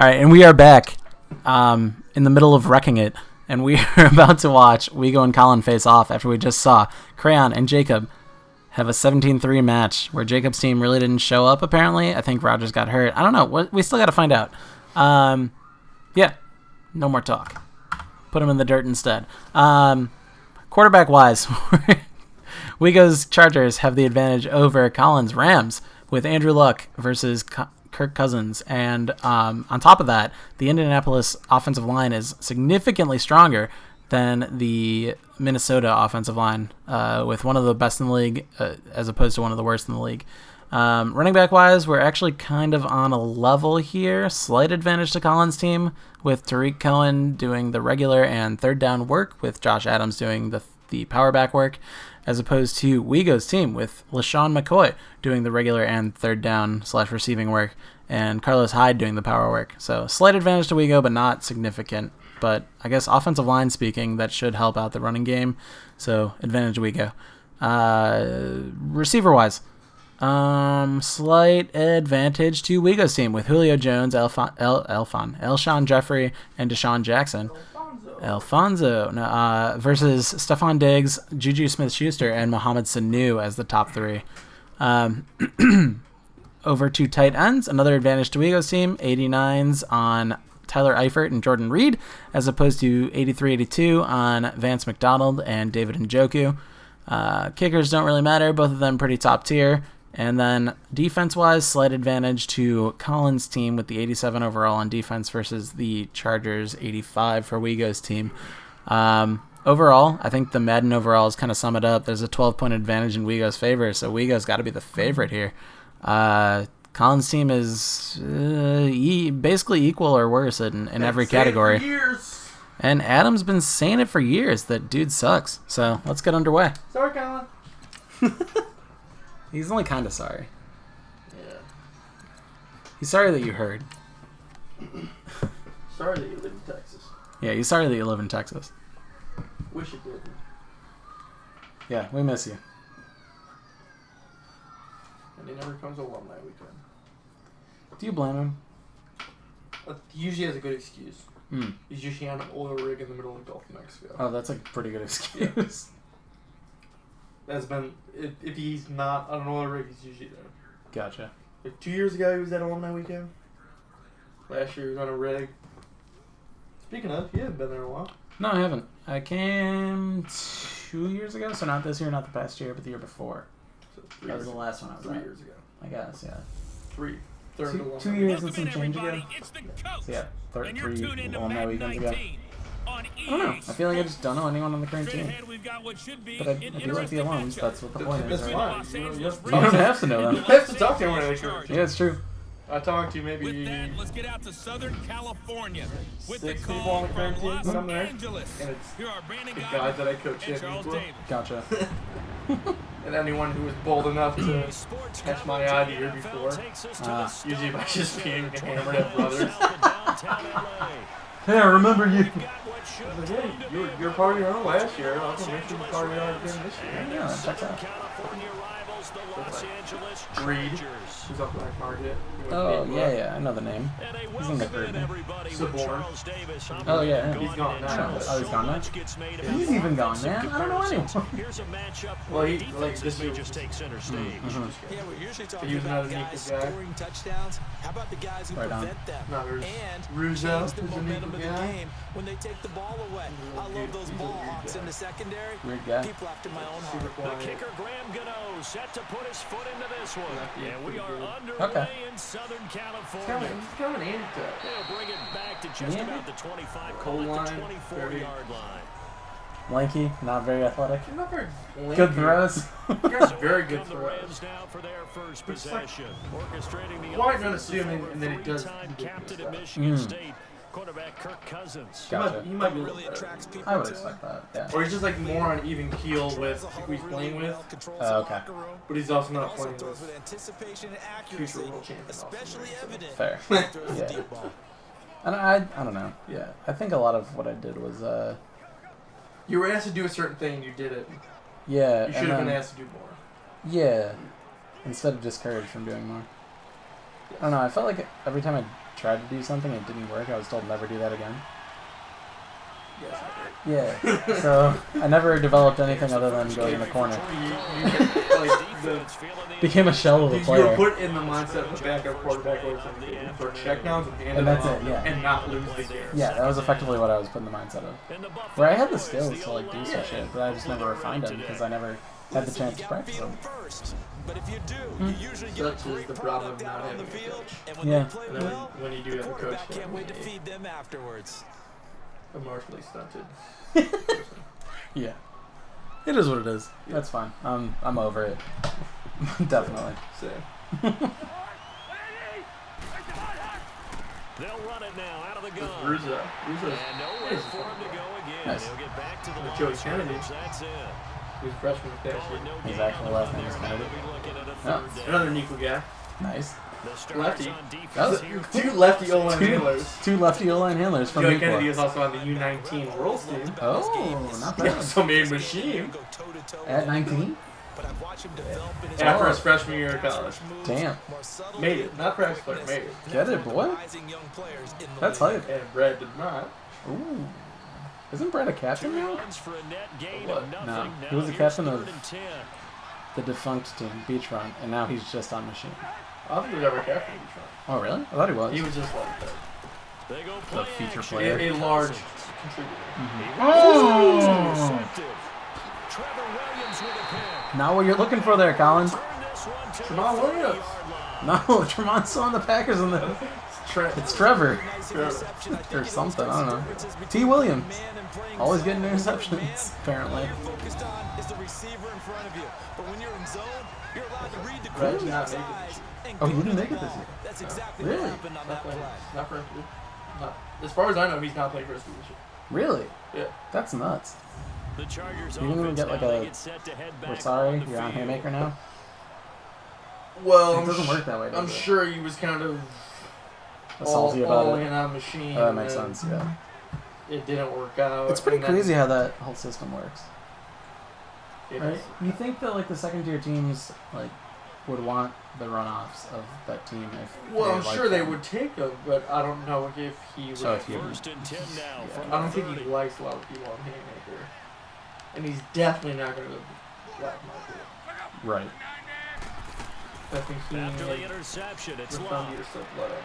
All right, and we are back in the middle of wrecking it, and we are about to watch Wego and Colin face off after we just saw Crayon and Jacob have a 17-3 match where Jacob's team really didn't show up, apparently. I think Rogers got hurt. I don't know. We still got to find out. Yeah, no more talk. Put him in the dirt instead. Quarterback-wise, Wego's Chargers have the advantage over Colin's Rams with Andrew Luck versus Kirk Cousins. And on top of that, the Indianapolis offensive line is significantly stronger than the Minnesota offensive line, with one of the best in the league as opposed to one of the worst in the league. Running back wise, we're actually kind of on a level here. Slight advantage to Colin's team with Tariq Cohen doing the regular and third down work, with Josh Adams doing the power back work, as opposed to Wego's team with LaShawn McCoy doing the regular and third down / receiving work, and Carlos Hyde doing the power work. So slight advantage to Wego, but not significant. But I guess offensive line speaking, that should help out the running game. So advantage to Wego. Receiver wise, slight advantage to Wego's team with Julio Jones, Alshon Jeffrey, and Deshaun Jackson. Alfonso versus Stephon Diggs, Juju Smith-Schuster, and Mohamed Sanu as the top three. Over to tight ends, another advantage to Wego's team, 89s on Tyler Eifert and Jordan Reed, as opposed to 83-82 on Vance McDonald and David Njoku. Kickers don't really matter, both of them pretty top tier. And then defense-wise, slight advantage to Colin's team with the 87 overall on defense versus the Chargers 85 for Wego's team. Overall, I think the Madden overalls kind of sum it up. There's a 12-point advantage in Wego's favor, so Wego's got to be the favorite here. Colin's team is basically equal or worse in every category. And Adam's been saying it for years that dude sucks. So let's get underway. Sorry, Colin. He's only kind of sorry. Yeah. He's sorry that you heard. Sorry that you live in Texas. Yeah, he's sorry that you live in Texas. Wish you didn't. Yeah, we miss you. And he never comes alumni weekend. Do you blame him? He usually has a good excuse. Hmm. He's usually on an oil rig in the middle of the Gulf of Mexico. Oh, that's a pretty good excuse. That's been, if he's not on an oil rig, he's usually there. Gotcha. Like 2 years ago, he was at alumni weekend. Last year, he was on a rig. Speaking of, you haven't been there in a while. No, I haven't. I came 2 years ago, so not this year, not the past year, but the year before. So That was the last one I was 3 at. years ago. I guess, yeah. Third Two, alumni 2 years weekend. and some change ago. So yeah, three alumni weekends ago. I don't know. I feel like I just don't know anyone on the current team. But I do like the alums. That's what the point is. That's Right? fine. You don't have to know them. You have to talk to anyone on the current team. Yeah, it's true. I talked to maybe With that, let's get out to Southern California with 6 the people call on the from current team, Los somewhere. Angeles. And it's Here are Brandon the Guy guys that I coach and champions Charles with. Davis. Gotcha. And anyone who was bold enough to catch my eye the year before. Usually by just being hammered at brothers. Hey, I remember you. I was like, hey, you're part of your own last year. I'll come make sure you're part of your own again this year. Yeah, that checks out. Reed, who's up Black Market. Oh, yeah, I know the name. He's in the group. Suborn. Oh, yeah. He's gone now. Oh, he's gone now? He's even gone, man. I don't know anyone. Well, he, like, this year just takes center stage. Mm-hmm. Yeah, we're usually He talking was about not a guys Nico guy. scoring touchdowns. How about the guys who Right on. prevent them No, there's and Russo change the is a momentum Nico of the guy. game when they take the ball away? I love those He's a ball weird hawks guy. in the secondary. Weird guy. People after my own Super heart. quiet. Kicker Graham Gano set to put his foot into this one. Yeah, And we are pretty underway Okay. in Southern It's California. kind of an anecdote. They'll bring it back to just Yeah. about the 25, Cold call it line, the very- 24-yard line. Lanky, not very athletic. He's not very Good throws. He's very good Come the throws. Rams now for their first It's like- possession. Orchestrating the Why not offense assuming for and then he does three-time ridiculous captain stuff? at Michigan Mm. State, quarterback Kirk Cousins. Gotcha. He might be a Really little better. attracts people I would to expect him. that, Or he's just like more on even keel with who he's playing with, Okay. but he's also not Also playing throws with with anticipation and future accuracy, world champion. especially evident Fair. when he throws the Yeah. deep ball. And I don't know. Yeah, I think a lot of what I did was, You were asked to do a certain thing and you did it. yeah. You should and have been then- asked to do more. Yeah, instead of discouraged from doing more. I don't know. I felt like every time I tried to do something and it didn't work, I was told never do that again. Yes, I Yeah. So I never developed anything other than going in the corner. Became a shell of a you were player. put in the mindset of the backup quarterback for checkdowns And that's it, yeah. and not lose the game. Yeah, that was effectively what I was put in the mindset of. Where I had the skills to like do some shit, but I just never refined them because I never had the chance to practice them. But if you do, you usually get Such is the problem of not having a coach. and when Yeah. they play And then well, when you do have a coach, quarterback can't wait to feed them afterwards. emotionally stunted. Yeah. It is what it is. That's fine. I'm over it. Definitely. Same. They'll run it now out of the gun. Russo. And nowhere for him to go again. Nice. He'll get back to the With line Joey of Kennedy. scrimmage. That's it. Who's freshman with that Colin, no shit. His gain actual on last the name is there. Kennedy. They'll be looking at a Yeah. third down. Another Nico guy. Nice. The starters Lefty. on That defense was- here. Two lefty O-line handlers. Two lefty O-line handlers from Joey Newport. Kennedy is also on the U19 World's team. Oh, not He bad. also made machine At 19? But I've watched him develop in his after his freshman year of college. Damn. Made it. Not practice player, made it. Get it, boy. That's hype. And Brad did not. Ooh. Isn't Brad a captain Two now? runs for a net gain What? of nothing. No. Now He was the here's captain of- 3rd and 10. The defunct team, Beachfront, and now he's just on machine. I don't think he was ever captain. Oh, really? I thought he was. He was just like They go The play feature action. player. a large contributor. Oh! Trevor Williams with a pick. Not what you're looking for there, Colin. Turn this one to Jamal the Williams. 40-yard line. No, Tremont's still on the Packers in the... It's Trevor. Or something, I don't know. T. Williams. Always getting interceptions, apparently. Focused on is the receiver in front of you. But when you're in zone, you're allowed to read the Brad's quarterback's not making eyes this and Oh, he get didn't the make it this ball. year. That's exactly Really? what happened on that play. Not for not. As far as I know, he's not playing for his position. Really? Yeah. That's nuts. The Chargers You didn't even offense get like now, they a... get set to head We're back sorry, on the you're on field. Haymaker now? Well, It doesn't work that way, does I'm it? sure he was kind of Salty all about it. in on machine. Oh, that makes and sense, yeah. It didn't work out. It's pretty and then crazy how that whole system works. it Right? is. You think that like the second tier teams like would want the runoffs of that team if Well, they I'm liked sure they them. would take him, but I don't know if he would. So if you- 1st and 10 now from I don't the think 30. he likes a lot of people on Haymaker. And he's definitely not going to black market. Right. I think he After the interception, it's found long your stuff blood on.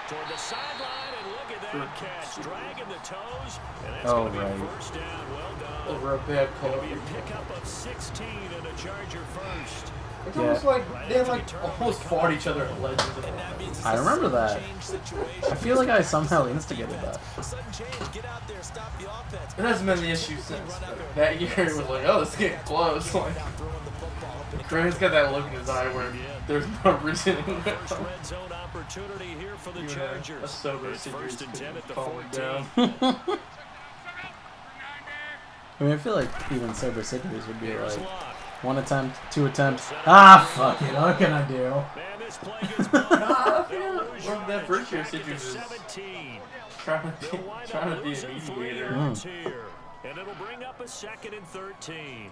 toward the sideline, and look at that catch, dragging the toes, and it's Oh, going to be a right. first down. Well done. Over a bad call. It'll be a pickup of 16 and a Charger first. It's Yeah. almost like they like almost fought each other at Legends. And that means it's I a remember sudden that. change situation. I feel like I somehow instigated that. Sudden change, get out there, stop the offense. It hasn't been the issue since. That year it was like, oh, this is getting close. Like, Not throwing the football up in the Grant's got that look in his eye where there's no reason to First red zone opportunity here for the Chargers. a sober It's first and 10 at the calm him 14. down. I mean, I feel like even sober sickers would be Here's like Locke. 1 attempt, 2 attempts. Ah, fuck it. What can I do? Man, this play gets blocked. They'll lose Well, yardage that first year back at the Citrus is 17. trying They'll wind to up be a losing 3 mediator. yards here. And it'll bring up a 2nd and 13.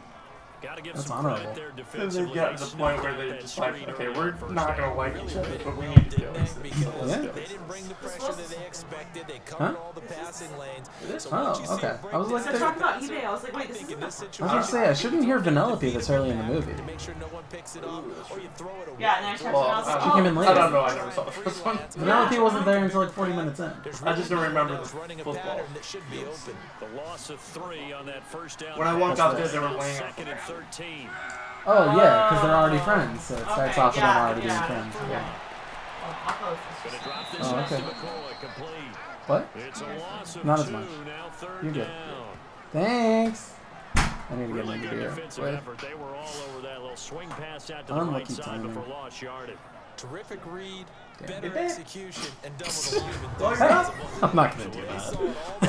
Got to give That's some honorable. credit there And defensively. they've gotten to the point where They they snuck just out like, that okay, screen we're early on not first gonna down. like each other, but we need to go. Because Yeah. they didn't bring the pressure that they expected. They covered Huh? all the passing lanes. So Oh, once you see okay. a I was like, breakdown, So talking about eBay, I was like, wait, this think is in this I was situation, gonna say, I shouldn't hear Vanellope this early in the movie. make sure no one picks it up or you throw it away. Yeah, and I checked it Well, out. I was like, She came in oh, late. I don't know. I never saw the first one. Vanellope wasn't there until like 40 minutes in. I just don't remember the running a football. pattern that should be open. The loss of 3 on that first down. When I walked That's out there, they were right. laying out. 2nd and 13. Oh, yeah, because they're already friends, so it starts okay, off with them yeah, already being yeah. friends. Yeah. I'll post this. Gonna drop this Oh, pass okay. to McCoy, complete. What? It's a loss of Not as 2, much. now 3rd You're good. down. Thanks. I need to get Really into good beer. defensive Wait. effort. They were all over that little swing pass out to the right Unlucky side timing. before lost yardage. Terrific read, Damn. better Get back. execution, and double the lineman. Oh, Hey, yeah. I'm not gonna do They that. saw it all the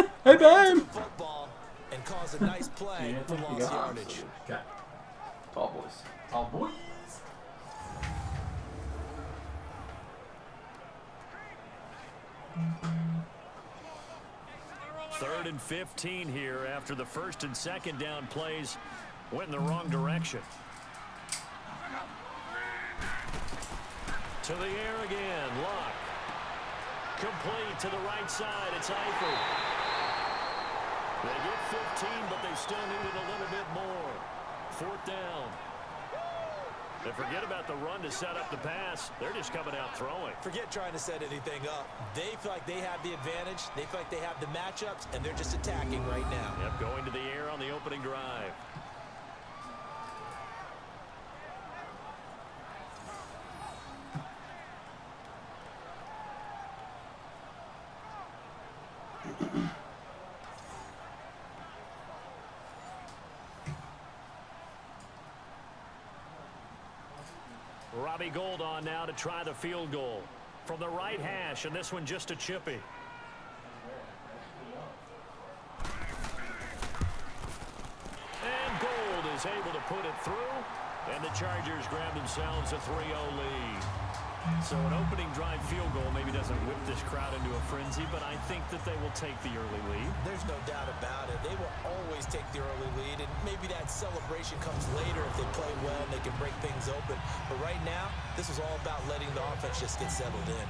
way, Hey, babe. football, and caused a nice play for You lost got- yardage. Okay. Tall boys. Tall boy. 3rd and 15 here after the 1st and 2nd down plays went in the wrong direction. To the air again, Locke. complete to the right side. It's Eifert. They get 15, but they still needed a little bit more. 4th down. They forget about the run to set up the pass. They're just coming out throwing. Forget trying to set anything up. They feel like they have the advantage. They feel like they have the matchups, and they're just attacking right now. Yep, going to the air on the opening drive. Robbie Gould on now to try the field goal from the right hash, and this one just a chippy. And Gould is able to put it through, and the Chargers grab themselves a 3-0 lead. So an opening drive field goal maybe doesn't whip this crowd into a frenzy, but I think that they will take the early lead. There's no doubt about it. They will always take the early lead, and maybe that celebration comes later if they play well and they can break things open. But right now, this is all about letting the offense just get settled in.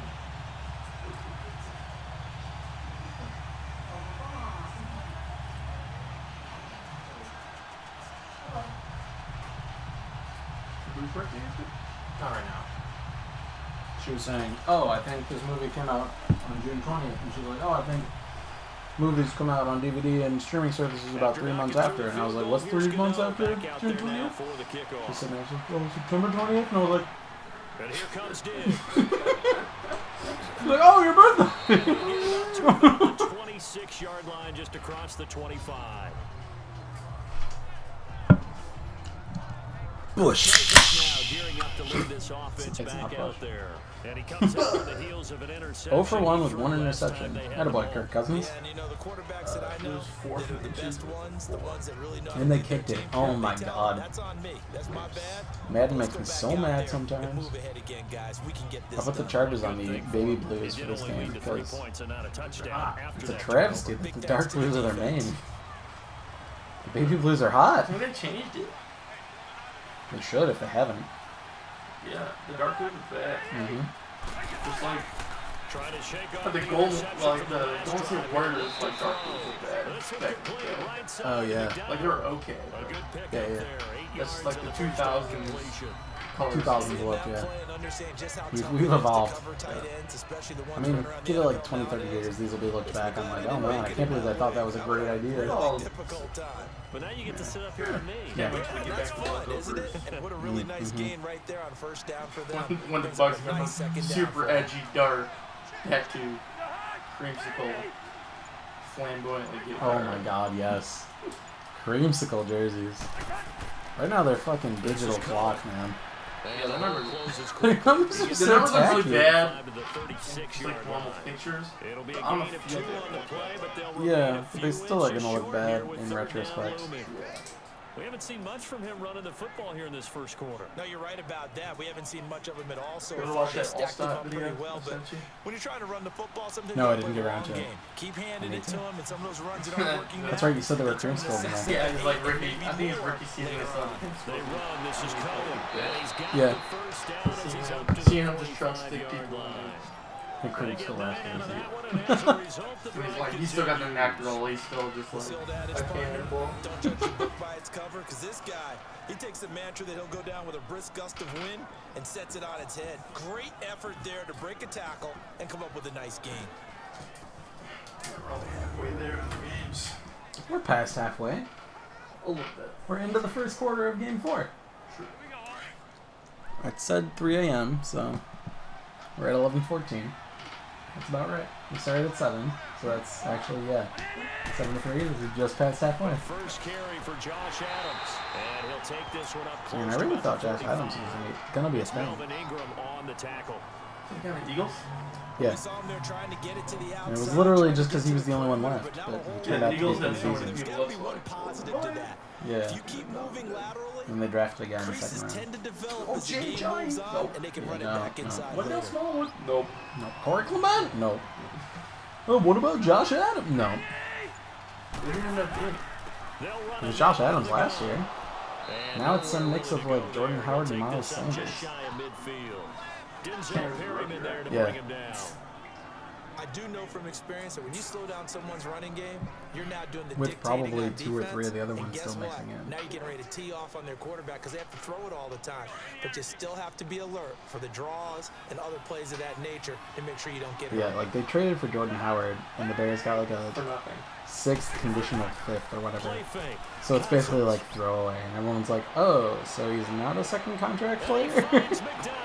Not right now. She was saying, oh, I think this movie came out on June 20th. And she was like, oh, I think movies come out on DVD and streaming services about 3 months after. And I was like, what's 3 months after June 20th? She said, well, September 20th? And I was like, and here comes Diggs. she's like, oh, your birthday! The 26-yard line just across the 25. Bush. Now gearing up to lead this offense back out there. And he comes out on the heels of an interception. 0 for 1 with 1 interception. Attaboy, Kirk Cousins. Yeah, and you know, the quarterbacks that I know that are the best ones, the ones that really know. And they kicked it. Oh my god. That's on me. That's my bad. Madden makes me so mad sometimes. Move ahead again, guys. We can get this I'll put the done. Chargers on the baby blues for this game because it's a travesty that the dark blues are their main. The baby blues are hot. I think they changed it. They should if they haven't. Yeah, the dark blue is bad. Just like trying to shake but the golden, like the golden state warriors, like dark blues are bad. Oh yeah. Like they were okay. Yeah, yeah. That's like the 2000s colors. 2000s look, yeah. We've evolved. I mean, give it like 20, 30 years, these will be looked back. I'm like, oh man, I can't believe I thought that was a great idea. But now you get to sit up here with me. Yeah. That's fun, isn't it? And what a really nice gain right there on 1st down for them. When the Bucks become super edgy, dark, tattoo, creamsicle, flamboyantly get Oh my god, yes. Creamsicle jerseys. Right now they're fucking digital clock, man. Yeah, the numbers The the numbers are really bad. It's Like normal pictures. It'll be a I'm gain of 2 on the play, but they'll Yeah, but they still are gonna look bad in retrospect. We haven't seen much from him running the football here in this first quarter. No, you're right about that. We haven't seen much of him at all. So You ever far. watch They that stacked him All-Star up pretty video well. I But sent you? when you're trying to run the football, sometimes No, I you didn't play get around the to long it. game. Keep handing it to him, and some of those runs that aren't working. That's right, you said they were creamsicle, man. Yeah, it's like Ricky. I think it's Ricky season this on. They run. This is Colin. And he's got Yeah. the first down as he's up to Seeing the him just trust the 45-yard people. line. The creamsicle last Down to game. that one, and as a result, the He's drive like, he's still got the continues. knack roll. He's still just We'll see like old adage, a partner. cannonball. Don't judge a book by its cover, because this guy, he takes the mantra that he'll go down with a brisk gust of wind and sets it on its head. Great effort there to break a tackle and come up with a nice gain. We're only halfway there in the games. We're past halfway. A little bit. We're into the first quarter of game 4. True. It said 3 a.m., so we're at 11:14. That's about right. We started at 7, so that's actually, yeah, 7 to 3. This is just past halfway. First carry for Josh Adams, and he'll take this one up close. Man, I really thought Josh Adams was gonna be a thing. Melvin Ingram on the tackle. So you got the Eagles? Yeah. We saw him there trying to get it to the outside. And it was literally trying just to because get he to was the only one front, left. but But now it the turned the out to be Eagles a had good so many season. There's people got to be left one side. positive to that. Yeah. If you keep moving laterally, And they drafted a guy in the creases second tend round. to develop Oh, as the Jay game Johnny. moves on, Nope. and they can Yeah, run it no, back no. inside What later. else, small one? Nope. No. Corey Clement? No. Oh, what about Josh Adams? No. They didn't end up doing it. They'll run It was it Josh down Adams the last middle. year. And Now it's some nowhere mix really of to like go Jordan there. Howard He'll and take Miles this up Sanders. just shy of midfield. Denzel Perryman there to Yeah. bring him down. I do know from experience that when you slow down someone's running game, you're now doing the With dictating probably on 2 or 3 of the other defense, ones and still guess mixing what? in. Now you're getting ready to tee off on their quarterback because they have to throw it all the time. But you still have to be alert for the draws and other plays of that nature to make sure you don't get hurt. Yeah, like they traded for Jordan Howard, and the Bears got like For a nothing. 6th conditional 5th or whatever. Play fake. So it's basically like throwaway, and everyone's like, oh, so he's not a second contract player? Finds McDonald.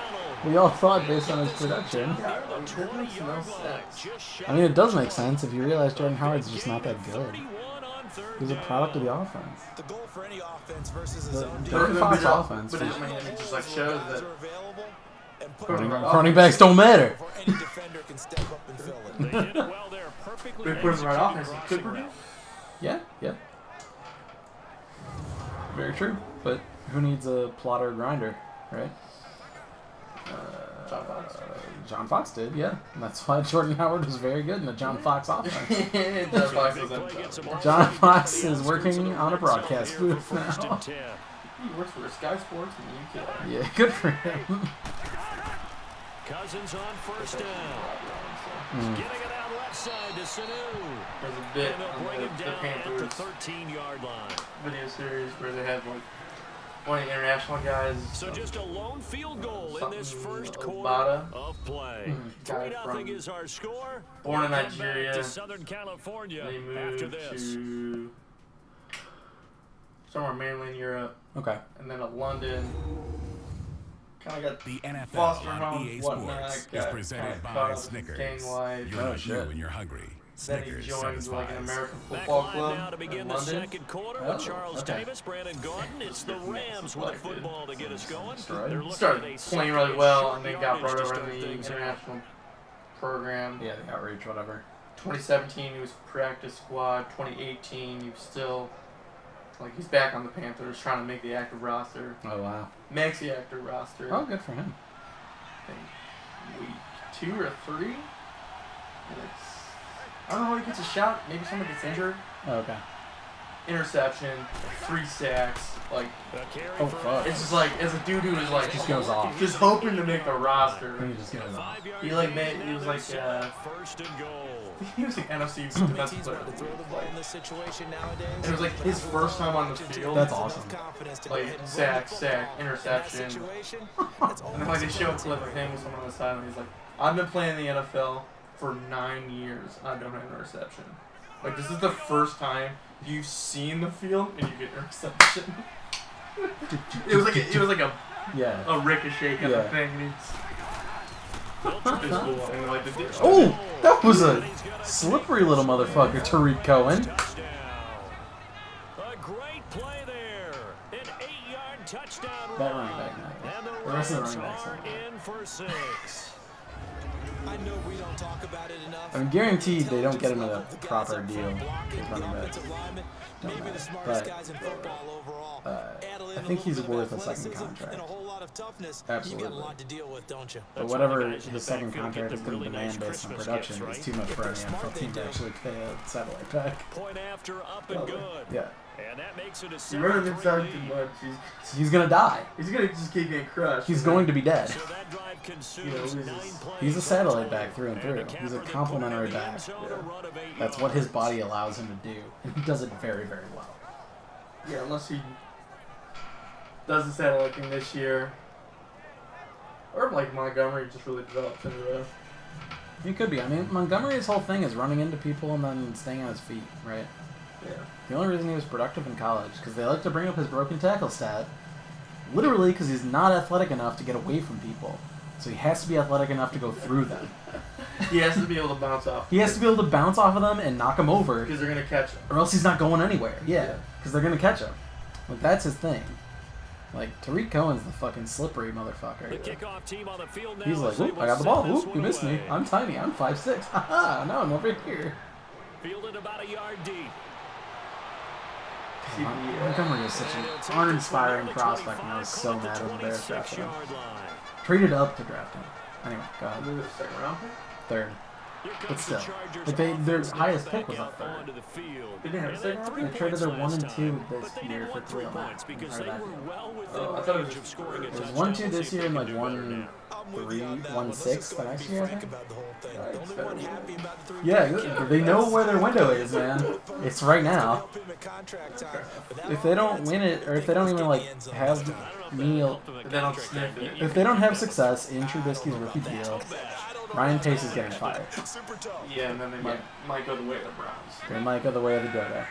We all thought based on his production. Yeah, like, that makes no sense. I mean, it does make sense if you realize Jordan Howard's just not that good. He's a product of the offense. The goal for any offense versus a The zone Jordan defense Fox offense. But it just like shows that Running backs don't matter. before any defender can step up and fill it. They hit it well there, perfectly They put him right offense. He crossing could route. produce. Yeah, yeah. Very true. But who needs a plotter grinder, right? John Fox. John Fox did, yeah. And that's why Jordan Howard was very good in the John Fox offense. John Fox was in John Fox is working on a broadcast booth now. He works for Sky Sports in the UK. Yeah, good for him. Cousins on first down. Getting it out left side to Sanu. There's a bit And they'll on bring him the down at the Panthers 13-yard line. video series where they have like one of the international guys. So just a lone field goal in this Something first quarter Obata. of play. Guy 3-0 from- is our score. born in We'll come back Nigeria. to Southern California They after moved this. to somewhere mainland Europe, Okay. and then to London. Kind of got The NFL foster on homes, EA whatnot. Sports is Got presented kinda by caught up with gang Snickers. life. You're Oh, not you shit. when you're hungry. Then he Snickers joined like an satisfies. American Back football live club now to begin in the London. second quarter Oh, with Charles okay. Davis, Brandon Gordon. It's the Rams with the football to get us going. right. They're looking Started at a playing really second well, short and then got yardage brought to over start in the things out. international program. Yeah, the outreach, whatever. 2017, he was practice squad. 2018, he was still like he's back on the Panthers, trying to make the active roster. Oh, wow. Makes the active roster. Oh, good for him. I think week 2 or 3. And it's, I don't know. He gets a shot. Maybe someone gets injured. Oh, okay. Interception, 3 sacks. Like A carry Oh, for fuck. it's just like as a dude who was like Just goes off. just hoping to make the roster. He just goes off. 5-yard He like gain, made. He now was they're like set. First and goal. he was like NFC Many defensive teams player. want to throw the ball in this situation nowadays. It was like his first time on the field. That's awesome. Like sack, interception. And then like they show a clip of him with someone on the side, and he's like, "I've been playing in the NFL for 9 years. I don't have an interception. Like this is the first time you've seen the field and you get an interception." it was like a Yeah. ricochet kind Yeah. of thing. And it's cool. And like the Oh, that was a slippery little motherfucker, Tariq Cohen. Touchdown. A great play there. An 8-yard touchdown That run. running back, not And good. the The rest of the Rams running backs are not good. in for 6. I know we don't talk about it enough. I mean, guaranteed they don't get him Intelligence a level of the guys proper up deal front blocking, with the running backs. offensive linemen, Don't maybe the matter. smartest But, guys in football overall. Add a I little think he's bit of worth a second athleticism contract. and a whole lot of toughness. Absolutely. You got a lot to deal with, don't you? But That's whatever why the guys in the the second backfield contract get is them going to really nice demand based on Christmas production, gifts, it's right? too much If for they're any smart, NFL they team to do. actually pay a satellite pack. Point after, up and good. Yeah. And that makes it a you run him 7-3 inside lead. too much. He's going to die. He's gonna just keep getting crushed. He's going to be dead. So that drive consumes You know, 9 he's- plays. He's a satellite back total. through and And through. the He's a capper that complimentary put in the back. end zone, a run of 8 That's what his yards. body allows him to do. And he does it very, very well. Yeah, unless he does the satellite thing this year. Or if, like, Montgomery just really develops into a... He could be. I mean, Montgomery's whole thing is running into people and then staying on his feet, right? Yeah. The only reason he was productive in college, because they like to bring up his broken tackle stat, literally because he's not athletic enough to get away from people. So he has to be athletic enough to go through them. He has to be able to bounce off. He has to be able to bounce off of them and knock them over, Because they're going to catch him. or else he's not going anywhere. Yeah, Yeah. because they're going to catch him. Like, that's his thing. Like, Tariq Cohen's the fucking slippery The motherfucker. kickoff team on the field now. He's like, as they oop, will I got the send ball. this Oop, you one missed me. away. I'm tiny. I'm 5'6". Haha, no, I'm over here. Fielded about a yard deep. Montgomery is such And he'll an take uninspiring this one near the prospect, and I was 25, so caught mad at when the Bears drafted him. 26-yard line. Traded up to draft him. Anyway, go ahead. Maybe the second round pick? Third. But still, like their highest pick was a third. They didn't have a second round They pick? traded their 1 and 2 this year for 3 on that. Or that year. Oh, I thought it was just It was 1-2 this year and like 1-3, 1-6 the next year, I think. Yeah, they know where their window is, man. It's right now. If they don't win it, or if they don't even like have Neil, They don't sniff it. if they don't have success in Trubisky's rookie deal, Ryan Pace is getting fired. Yeah, and then they might go the way of the Browns. They might go the way of the dodo.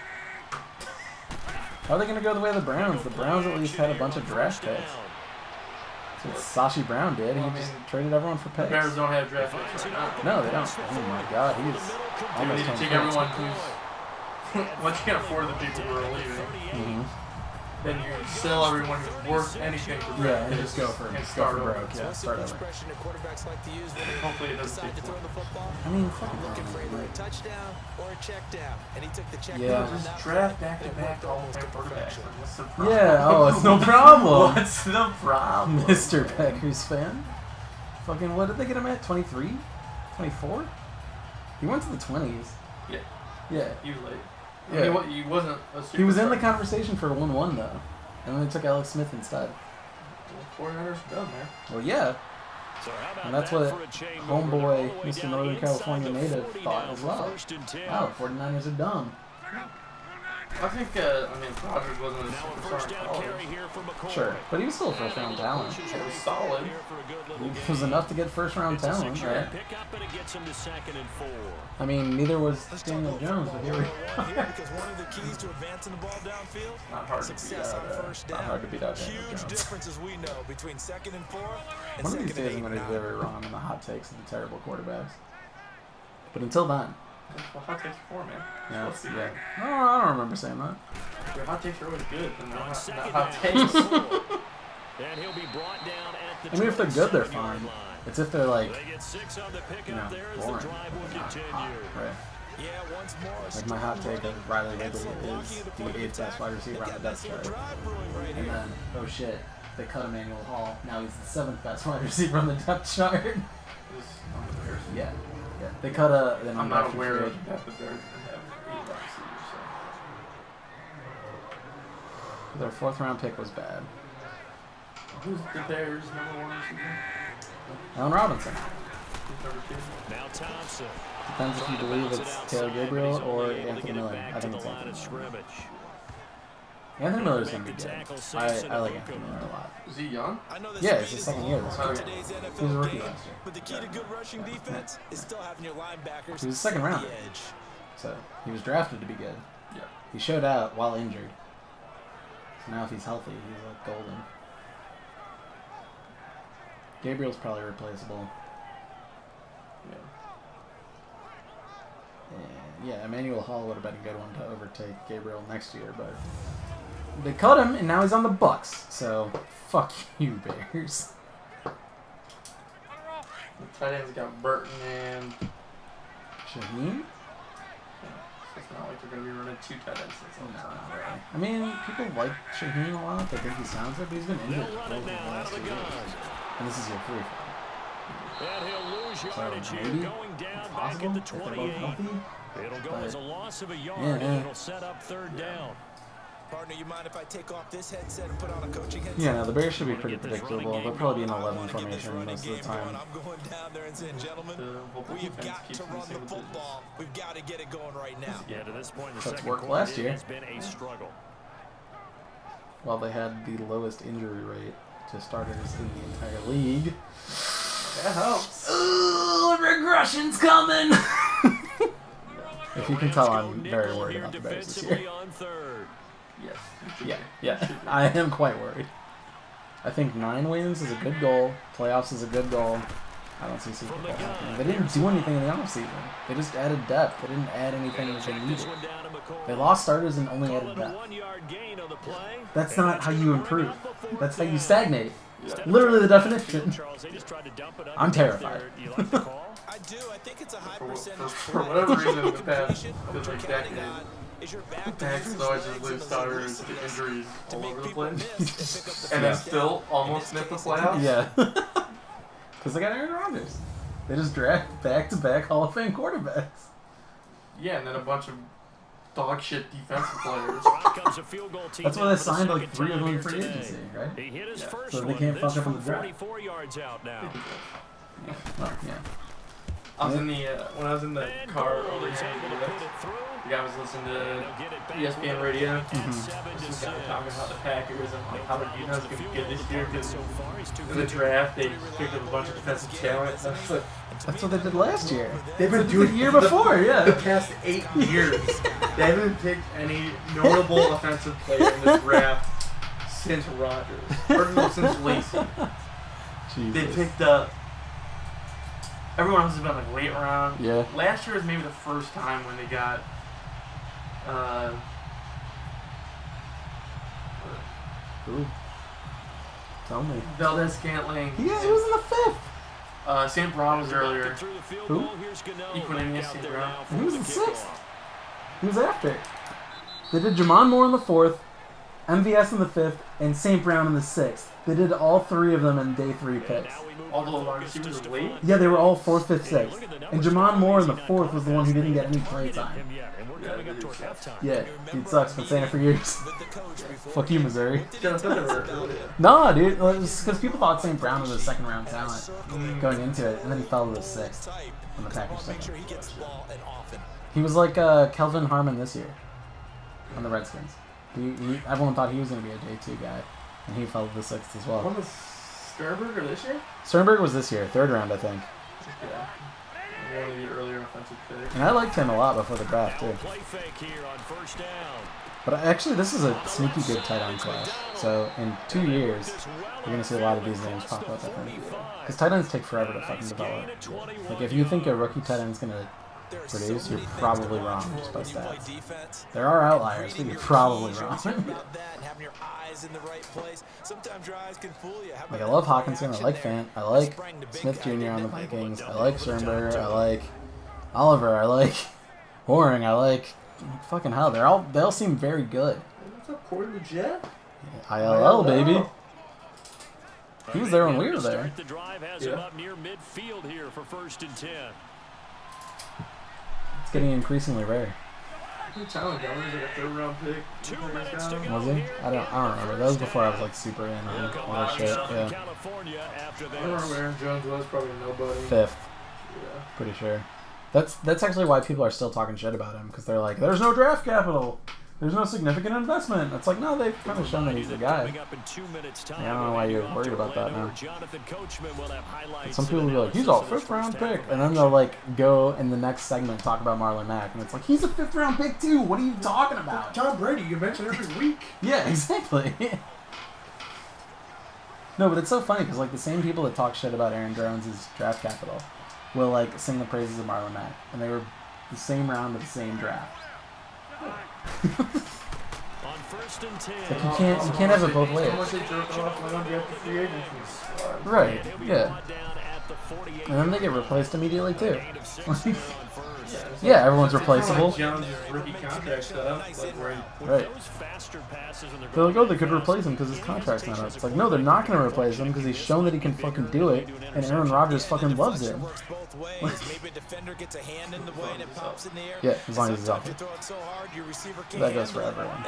How are they going to go the way of the Browns? The Browns at least had a bunch of draft picks. That's what Sashi Brown did. He just traded everyone for The picks. Bears don't have draft picks right now. No, they don't. Oh my God, he's They almost need to home take free. everyone who's... Once you can afford the people who are leaving, then you sell everyone who's worth anything for Yeah, draft and picks just go for and start over. broke. Yeah, start over. Hopefully it doesn't take long. I mean, fucking Looking for either a wrong. touchdown or a check down, and he took the check Yeah. down. Just draft back-to-back all-time quarterbacks. What's the problem? Yeah, oh, it's no problem. What's the problem? Mr. Packers fan. Fucking, what did they get him at? 23? 24? He went to the 20s. Yeah, Yeah. he was late. Yeah. I mean, he wasn't a superstar. He was in the conversation for 1-1, though. And then they took Alex Smith instead. 49ers are done, man. Well, yeah. And that's what homeboy, Mr. Northern California native, thought as well. Wow, 49ers are dumb. I think, Rodgers wasn't a superstar in college. Sure, but he was still a first-round talent. He was solid. He was enough to get first-round talent, right? I mean, neither was Daniel Jones, but here we are. Because one of the keys to advancing the ball downfield, Not hard to beat success on out. first Not down. hard to beat out Daniel Huge Jones. differences we know between 2nd and 4 and One of these 2nd days I'm and going 8 to and do 9. very wrong on the hot takes and the terrible quarterbacks. But until then, Well, hot takes are for, man. yeah, Let's see. yeah. No, I don't remember saying that. Your hot takes are always good, and they're not hot takes. And he'll be brought down at the I mean, if they're good, they're 27-yard fine. line. It's if they're like, They get 6 on the pickup you know, there as the boring. drive will Not continue. hot, right? Yeah, once more. Like my hot take of Riley Ridley is the 8th best wide receiver on the depth chart. Drive brewing right And here. then, oh shit, they cut Emmanuel Hall. Now he's the 7th best wide receiver on the depth chart. This on the Bears. Yeah. Yeah. They cut a. Then I'm not undrafted aware free of agent. that the Bears have 8 wide receivers, so. Their 4th-round pick was bad. Who's the Bears' #1 receiver? Allen Robinson. Who's number 2? Now Thompson. Depends if you believe it's Taylor Gabriel or Anthony Miller. I think it's Anthony Miller. Anthony Miller's gonna be good. I like Anthony Miller a lot. Is he young? I know the Yeah, speed it's his is second all year this over year. today's He NFL was a rookie game, last year. but the key to good rushing defense is still having your linebackers He was a second round. at the edge. So he was drafted to be good. Yeah. He showed out while injured. So now if he's healthy, he's like golden. Gabriel's probably replaceable. Yeah. And yeah, Emmanuel Hall would have been a good one to overtake Gabriel next year, but they cut him and now he's on the Bucks. So fuck you, Bears. The tight ends got Burton and... Shaheem? It's not like they're going to be running 2 tight ends. No, not really. I mean, people like Shaheem a lot. They think he sounds good, but he's been injured They'll run for it the now out last of 2 the years. gun. And this is year 3 for him. And he'll lose yardage here, maybe going down back possible at the if they're both 28. healthy. It'll go But- as a loss of a yard, Yeah. and it'll set up 3rd down. Partner, you mind if I take off this headset and put on a coaching headset? Yeah, no, the Bears should be Wanna pretty get this running predictable. game They'll probably be in I 11 wanna get this formation running most of the game going. time. I'm going down there and saying, gentlemen, The whole we have defense got keeps to them in run the single digits. football. We've got to get it going right now. Yeah, to this point in the That's second worked quarter, last it year. has been a struggle. While they had the lowest injury rate to starters in the entire league. That helps. Ooh, regression's coming! If you can tell, I'm very Nickel worried here about the Bears this defensively year. on 3rd. Yes. Yeah, I am quite worried. I think 9 wins is a good goal. Playoffs is a good goal. I don't see Super Bowl happening. They didn't do anything in the offseason. They just added depth. They didn't add anything that they Check needed. this one down to McCoy. They lost starters and only Call added it a depth. 1-yard gain on the play. That's And not that's how gonna you bring improve. up a 4th That's how you down. stagnate. Instead of Literally the trying to definition. Charles, they just tried to dump it I'm underneath terrified. there. You like the call? I do. I think it's a high For- percentage. for whatever reason, the past completion, feels what you're like counting decade. on is your back to Packers use always his just legs lose and starters, his get elusiveness injuries to all make over the people place. miss and pick up the And then first still down. almost In miss the this case, playoffs. Yeah. Because they got Aaron Rodgers. They just draft back-to-back Hall of Fame quarterbacks. Yeah, and then a bunch of dog shit defensive players. Comes a field goal team That's why they for the signed like second 3 of time them here in free today. agency, right? He hit his first So they one. can't This fuck up from on the draft. 44 yards out now. Well, yeah. I was in the when I was in the And car Gold over is here, able to put it through. the guy was listening to They'll get it back ESPN radio. at 7-6. Some guy talking about the Packers and like how their defense The could be field good goal this year department because so far is in the draft they picked up a bunch of defensive talent. And I was like, That's what they did last year. they've been The doing year before, the yeah. past 8 years. They haven't picked any notable offensive player in the draft since Rodgers, or no, since Lacey. They picked up. Everyone else has been like late round. Yeah. Last year was maybe the first time when they got. Ooh. Tell me. Valdez Scantling. Yeah, he was in the 5th. St. Brown was earlier. Through the field Who? goal. Here's Gano Equinemius back out St. there Brown. now He was for in the 6th. kickoff. He was after. They did Jamon Moore in the 4th, MVS in the 5th, and St. Brown in the 6th. They did all 3 of them in day 3 picks. All the wide receivers were late. Yeah, they were all 4th, 5th, 6th. And Jamon Moore in the 4th was the one who didn't get any play time. Yeah, he sucks. Been saying it for years. Fuck you, Missouri. Nah, dude. Because people thought St. Brown was a 2nd round talent going into it, and then he fell to the 6th when the Packers took him. He was like Kelvin Harmon this year on the Redskins. Everyone thought he was going to be a J2 guy, and he fell to the 6th as well. When was Sternberger this year? Sternberg was this year, 3rd round, I think. Yeah. One of the earlier offensive picks. And I liked him a lot before the draft, too. Play fake here on first down. But actually, this is a sneaky good tight end class. So in 2 years, you're going to see a lot of these names pop up, I think. Because tight ends take forever to fucking develop. Like, if you think a rookie tight end is going to produce, you're probably wrong just by stats. There are outliers, but you're probably wrong. Like, I love Hawkinson, I like Fant, I like Smith Jr. on the Vikings, I like Sternberger, I like Oliver, I like Waring, I like... Fucking hell, they all seem very good. What's up, Corey the Jet? ILL, baby. He was there when we were there. The drive has him up near midfield here for 1st and 10. It's getting increasingly rare. Tyler Gellner's like a 3rd round pick. 2 minutes to go. Was he? I don't remember. That was before I was like super in on all that shit. Yeah. California after I don't remember where Aaron Jones was, probably nobody. 5th, Yeah. pretty sure. That's actually why people are still talking shit about him, because they're like, there's no draft capital. There's no significant investment. It's like, no, they've kind of shown that he's the guy. Yeah, I don't know why you're worried about that now. And some people will be like, he's a 5th round pick. And then they'll like go in the next segment talk about Marlon Mack. And it's like, he's a 5th round pick too. What are you talking about? Tom Brady, you mention every week. Yeah, exactly. No, but it's so funny because like the same people that talk shit about Aaron Jones' draft capital will like sing the praises of Marlon Mack, and they were the same round of the same draft. On 1st and 10. Like you can't have it both ways. How much they jerk off when they get the free agency. Right? Yeah. And then they get replaced immediately too. Yeah, everyone's replaceable. Jones' rookie contract stuff. Like Right. They're like, oh, they could replace him because his contract's not up. It's like, no, they're not going to replace him because he's shown that he can fucking do it, and Aaron Rodgers fucking loves him. Yeah, as long as he's healthy. That goes for everyone.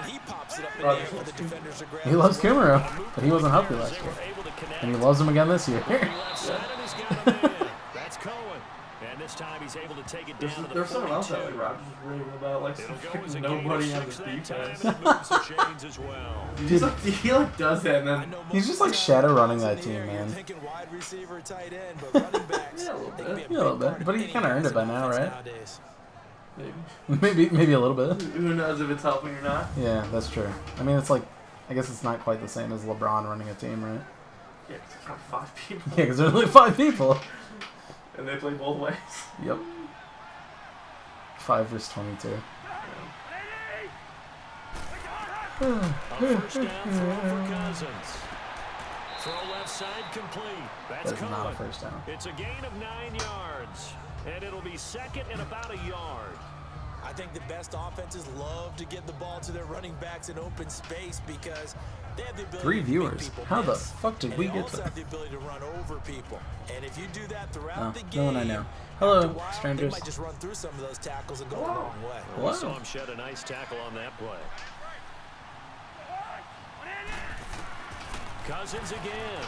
He loves Kumaro, but he wasn't healthy last year. And he loves him again this year. That's Colin. And this time he's able to take it down. There's someone else that like Rodgers is raving about, like some nobody on this defense. Dude, He like does that, and then he's just like shadow running that team, man. yeah, Yeah, a little bit. But he kind of earned it by now, right? maybe. Maybe a little bit. Who knows if it's helping or not? Yeah, that's true. I mean, it's like, I guess it's not quite the same as LeBron running a team, right? Yeah, 'cause it's like 5 people. Yeah, because there's only 5 people. And they play both ways. Yep. 5 versus 22. First down throw for Cousins. Throw left side complete. That's That is not a Colin. first down. It's a gain of 9 yards. And it'll be 2nd and about a yard. I think the best offenses love to get the ball to their running backs in open space because they have the ability 3 to make viewers. people How the miss. fuck did And we they get also to? have the ability to run over people. And if you do that throughout the No game, one I know. after Hello, a while, strangers. They might just run through some of those tackles and go the wrong way. We saw him shed a nice tackle on that play. Cousins again.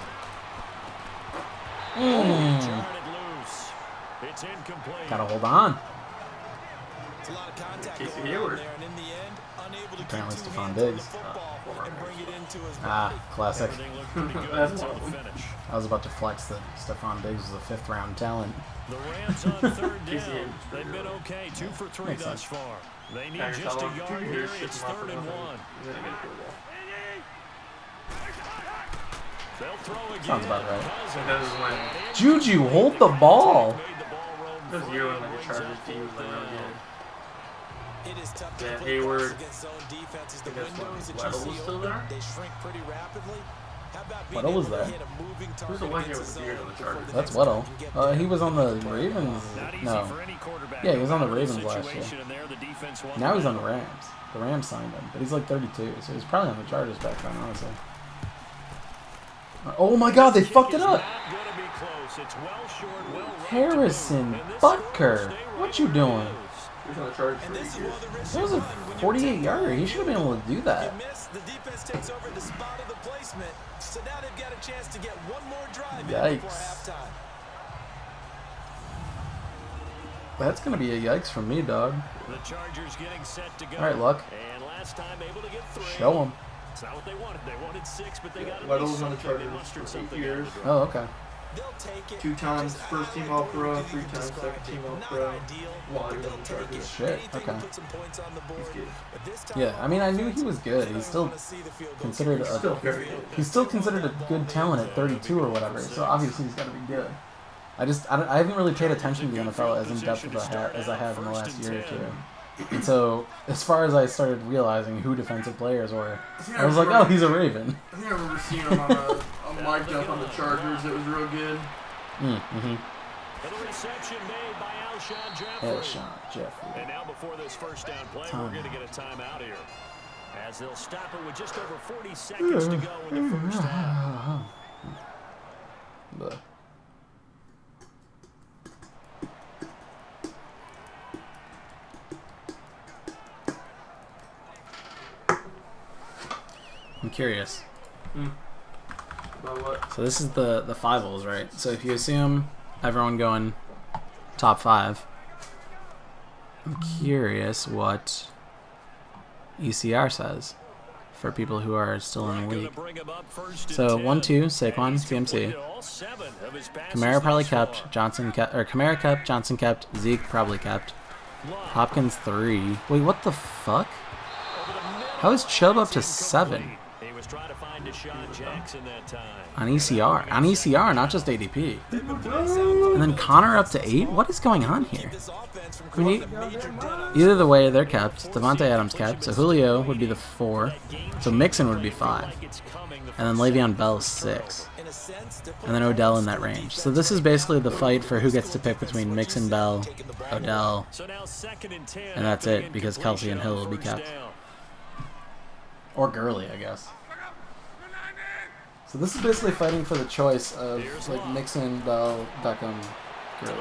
Jarred it loose. It's incomplete. Gotta hold on. It's a lot of contact Casey going on Hayward. there, and in the end, unable to Apparently keep two Stephon hands on the Diggs. football and bring it into his Ah, body. classic. Everything looked pretty good That's until the awesome. finish. I was about to flex that Stephon Diggs was a 5th-round talent. The Rams on 3rd Casey down. Hayward's They've pretty been good. okay, 2 for 3 Makes thus sense. far. They need Packers just a how long? 2 yard here. years, It's ship him 3rd off and for 1. nothing. He's gonna get a Pro Bowl. They'll throw again. Sounds about right. Cousins. That was when Juju, hold the ball. Made the ball roam that was free year when and like the brings Chargers up team was like 4th really down. good. It is tough to Yeah, complete passes Hayward. against zone defenses. The I guess when windows that Weddle you was see still open, there? they shrink pretty rapidly. How about being Weddle was able to there. hit a moving Who's the target white guy against with the the beard zone on the before Chargers? the That's next Weddle. time can get He was on the there? Ravens. Not easy No. for any quarterback. Yeah, he was on the No matter Ravens last year. situation in there, the defense won Now the he's on the battle. Rams. The Rams signed him, but he's like 32, so he's probably on the Chargers back then, honestly. Oh my God, they This fucked kick it is up. not gonna be close. It's well short, well right to Harrison boot. And this Butker, score will stay what right you where it doing? is. He was on the Chargers And for this 8 is years. one of the risks That was you a run when you're 48-yarder. He should have been able to do If that. you miss, the defense takes over the spot of the placement. So now they've got a chance to get one more drive in before Yikes. halftime. That's gonna be a yikes from me, dog. The Chargers getting set to go. All right, Luck. And last time able to get 3. Show him. It's not what they wanted. They wanted 6, but they got at Weddle least was on the something. They Chargers mustered for 8 something out years. of the Oh, draw. okay. They'll take it. 2 times Just first team how All-Pro, good 3 you times described second team it. All-Pro. Not ideal, While but he was they'll on the take Chargers. it. Shit, Anything okay. to put some points on the board. good. But this time Yeah, I mean, I knew he was good. they He's don't still wanna see the field goal considered kicker. Still very good. he's still considered a good talent at 32 or whatever. So obviously he's got to be good. I haven't really paid attention to the NFL as in depth as I have in the last year or two. And so as far as I started realizing who defensive players were, I was like, oh, he's a Raven. I think I remember seeing him on a mic'd up on the Chargers. It was real good. Mm-hmm. And the reception made by Alshon Jeffrey. Headshot, Jeffrey. And now before this first down play, we're going to get a timeout here. As they'll stop it with just over 40 seconds to go in the first half. But I'm curious. About what? So this is the finals, right? So if you assume everyone going top 5, I'm curious what ECR says for people who are still in the league. So 1-2 Saquon, CMC. Kamara probably kept. Kamara kept. Johnson kept. Zeke probably kept. Hopkins 3. Wait, what the fuck? How is Chubb up to 7? He was trying to find Deshaun Jackson that time. On ECR. On ECR, not just ADP. And then Connor up to 8? What is going on here? I mean, either the way, they're kept. Devontae Adams kept. So Julio would be the 4. So Mixon would be 5. And then Le'Veon Bell is 6. And then Odell in that range. So this is basically the fight for who gets to pick between Mixon, Bell, Odell. And that's it, because Kelsey and Hill will be kept. Or Gurley, I guess. So this is basically fighting for the choice of like Mixon, Bell, Beckham, Gurley.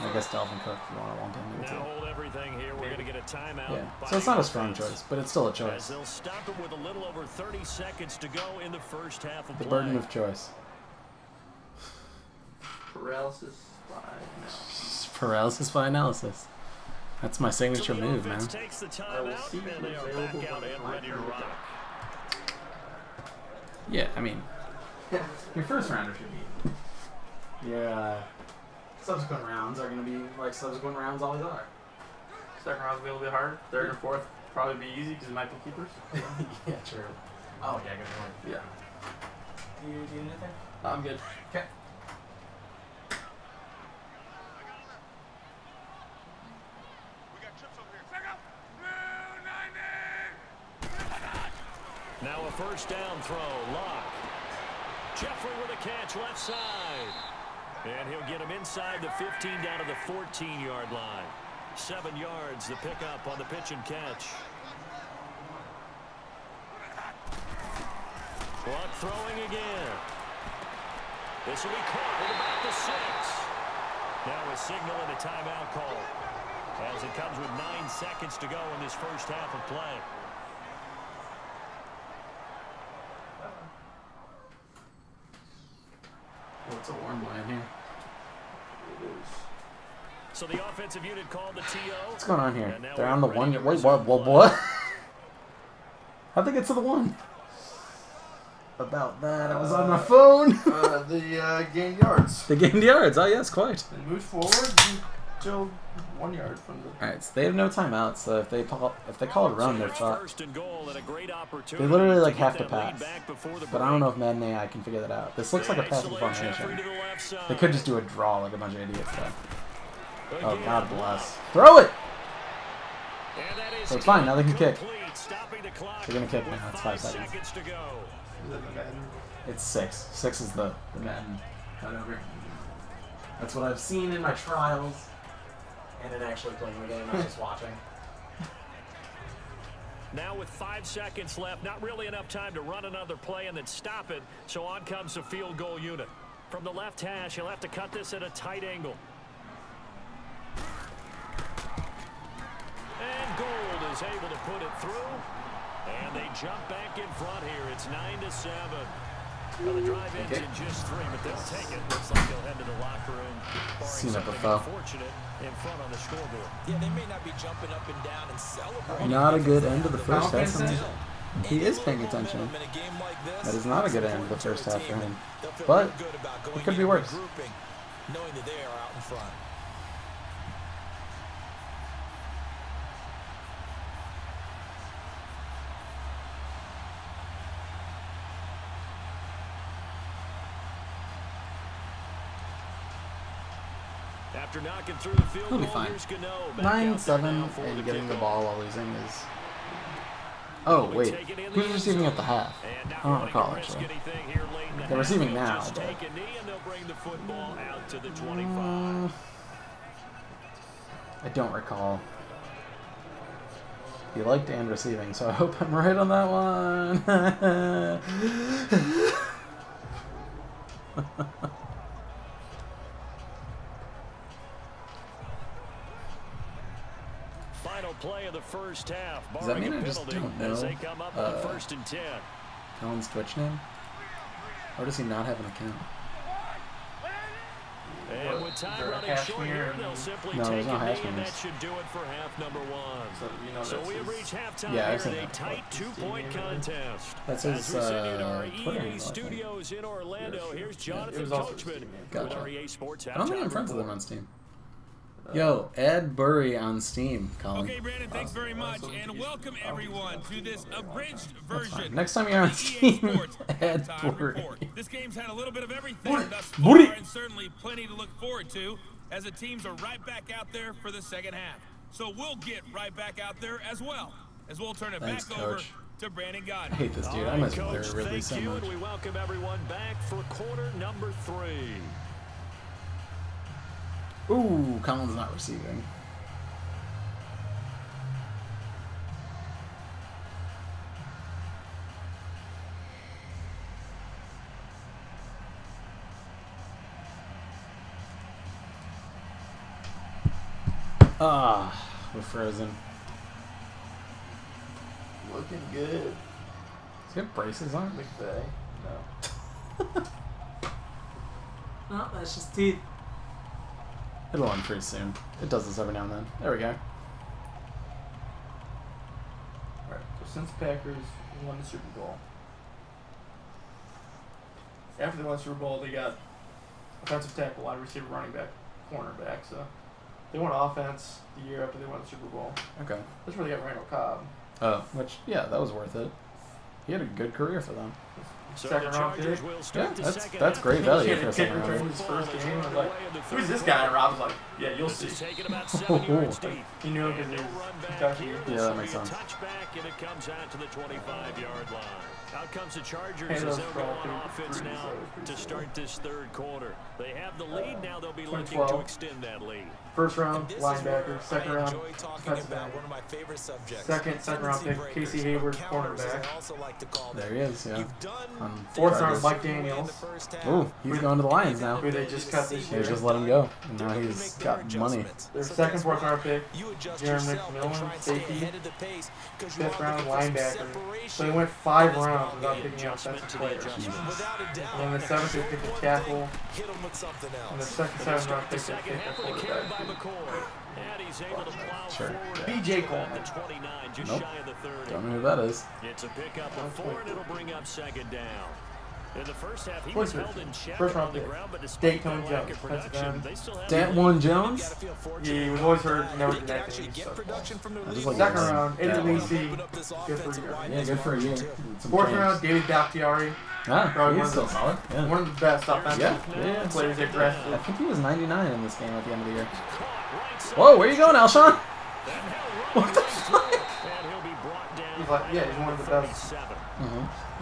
And I guess Dalvin Cook if you want to lump him into Now it. hold everything here. We're going to get a timeout. Yeah. So it's not a strong choice, but it's still a As choice. they'll stop it with a little over 30 seconds to go in the first half of The play. burden of choice. Paralysis by Paralysis by analysis. That's my signature So the move, man. offense takes the I will timeout, see and who's they are available back out when and my ready to turn. rock. Yeah, I mean, your first rounder should be. Your subsequent rounds are going to be like subsequent rounds always are. Second round's be a little bit hard. Third and fourth probably be easy because it might be keepers. Yeah, true. Oh, yeah, good point. Yeah. Do you do anything? I'm good. Okay. Now a first down throw. Lock. Jeffrey with a catch left side. And he'll get him inside the 15 down to the 14-yard line. 7 yards, the pickup on the pitch and catch. Clock throwing again. This will be caught at about the 6. Now a signal and a timeout call as it comes with 9 seconds to go in this first half of play. What's a warm line here? It is. So the offensive unit called the TO. What's going on here? And now They're we're on the ready 1. to Wait, resume what? How'd they get to the 1? About that, I was on my phone. The gained yards. They gained yards. Oh, yes, quite. They moved forward until 1 yard from the. All right, so they have no timeouts. So if they call a run, they're fucked. First and goal and a great They opportunity literally like to have get to that lead pass. back before the But I don't know break. if Madden AI can figure that out. This looks like a passing Isolation formation. free to the left side. They could just do a draw like a bunch of idiots do. Oh, Again, God bless. Throw it! and that is So it's fine, now they can kick. complete, stopping the clock They're gonna kick with now, it's 5 seconds. to go. Is that the Madden? It's 6. 6 is the Madden cutover. That's what I've seen in my trials. And in actually playing the game, not just watching. Now with 5 seconds left, not really enough time to run another play and then stop it. So on comes the field goal unit. From the left hash, he'll have to cut this at a tight angle. And Gold is able to put it through. And they jump back in front here. It's 9-7. Well, the drive ends Okay. in just 3, but they'll take it. Looks like they'll head to the locker room, barring Seen it something before. unfortunate in front on the scoreboard. Yeah, they may not be jumping up and down and celebrating. Not a good end of the first half for him. And He is a paying little attention. momentum in a game like this, That is not a good it's end of the important first to a half for team, him. and they'll feel But real good about going it could be in and worse. regrouping, knowing that they are out in front. After knocking through the field He'll be goal, fine. here's Gano back out there 9-7 now for and the getting the kickoff. ball while losing is... Oh, wait. Who's receiving at the half? And not I don't wanting to recall, risk actually. anything here late in the They're half. receiving They'll now, just but- take a knee and they'll bring the football out to the 25. I don't recall. He liked and receiving, so I hope I'm right on that one. Final play of the first half, Does that barring mean a I just penalty don't as know, they come up on 1st and 10. Colin's Twitch name? Or does he not have an account? And with time Is there a running hash short mirror? here, they'll simply No, take there's no a knee, hash and that mirrors. should do it for half number 1. So, you know, So that's we have his- reached halftime Yeah, I've here seen in a that before. tight two-point contest. That's As his we sit in our Twitter handle, I EA think. studios in Orlando, here's it Jonathan was also his Coachman team, with Gotcha. our EA Sports I don't think halftime I'm friends with him report. on Steam. Yo, add Burry on Steam, Colin. Okay, Brandon, thanks very much, and welcome everyone to this abridged That's fine. version Next time you're on of the EA Steam, Sports add Halftime Burry. Report. This game's had a little bit of everything Burry. thus far, Burry. and certainly plenty to look forward to as the teams are right back out there for the second half. So we'll get right back out there as well, as we'll turn it Thanks, back over Coach. to Brandon I Godden. hate this dude. All I right, miss Coach, Burry Ridley thank so you, much. and we welcome everyone back for quarter number 3. Ooh, Colin's not receiving. Ah, we're frozen. Looking good. Does he have braces on? McVay. No. No, that's just teeth. It'll end pretty soon. It does this every now and then. There we go. Alright, so since Packers won the Super Bowl, after they won the Super Bowl, they got offensive tackle, wide receiver, running back, cornerback. So they won offense the year after they won the Super Bowl. Okay. That's where they got Randall Cobb. Oh, which, yeah, that was worth it. He had a good career for them. So Second the round Chargers pick. will Yeah, start the that's second that's half. great value for a Kick second return round. his first game. I'm like, who's this guy? And Rob was like, yeah, you'll This see. is taken about 7 yards deep. He knew him And because no he was run back Kentucky. here. Yeah, This that will makes be a sense. touchback, and it comes out to the 25-yard line. Out comes the Chargers Hey, as those they'll go ball on pretty offense pretty now solid, to pretty start this third quarter. They have the lead. Now they'll be looking 2012. to extend that lead. First round This is linebacker, where second I round enjoy talking defensive about end. one of my favorite subjects. Second round Tendency pick, breakers, Casey Hayward, or counters, as cornerback. I also like to call There them. he is. Yeah. You've done On Fourth Chargers. round, Mike Daniels, Ooh, he's going to the Lions now. who they just cut this They year. just let him go, and now he's got money. Their second, fourth round pick, You adjust Jeremy yourself and McMillan, try and stay safety. ahead of the pace 'cause you Fifth are round looking for some linebacker. separation So he went 5 in this rounds ball without game. picking up Adjustment offensive to the players. adjustment. Without a doubt. And then the seventh, they picked a tackle. Hit him with something And the else. second, seventh round The pick, they second picked a half with a carry by quarterback. McCoy. And he's able to plow Sure. forward. B.J. at Coleman. the 29, just Nope. shy of the 30. Don't know who that is. It's a pickup of 4, and it'll bring up second down. In the first half, he was held in check First round on the pick. ground, but despite Dayton their lack Jones, of production, defensive they still have Datwan Jones? Gotta feel fortunate He was for always that. hurt, never He did can anything. actually get production from the I just league. like Second that. round, Eddie That Lacy. Open up this Good for offensive you. line Yeah, as good for a well, year. too. Some Fourth change. round, David Bakhtiari. Ah, Probably he's one of still the- solid. Yeah. One of the best offensive Yeah. players they I drafted. think he was 99 in this game at the end of the year. caught right side. Whoa, where you going, Alshon? What the fuck? And he'll be brought down He's like, yeah, he's one of the best, 37.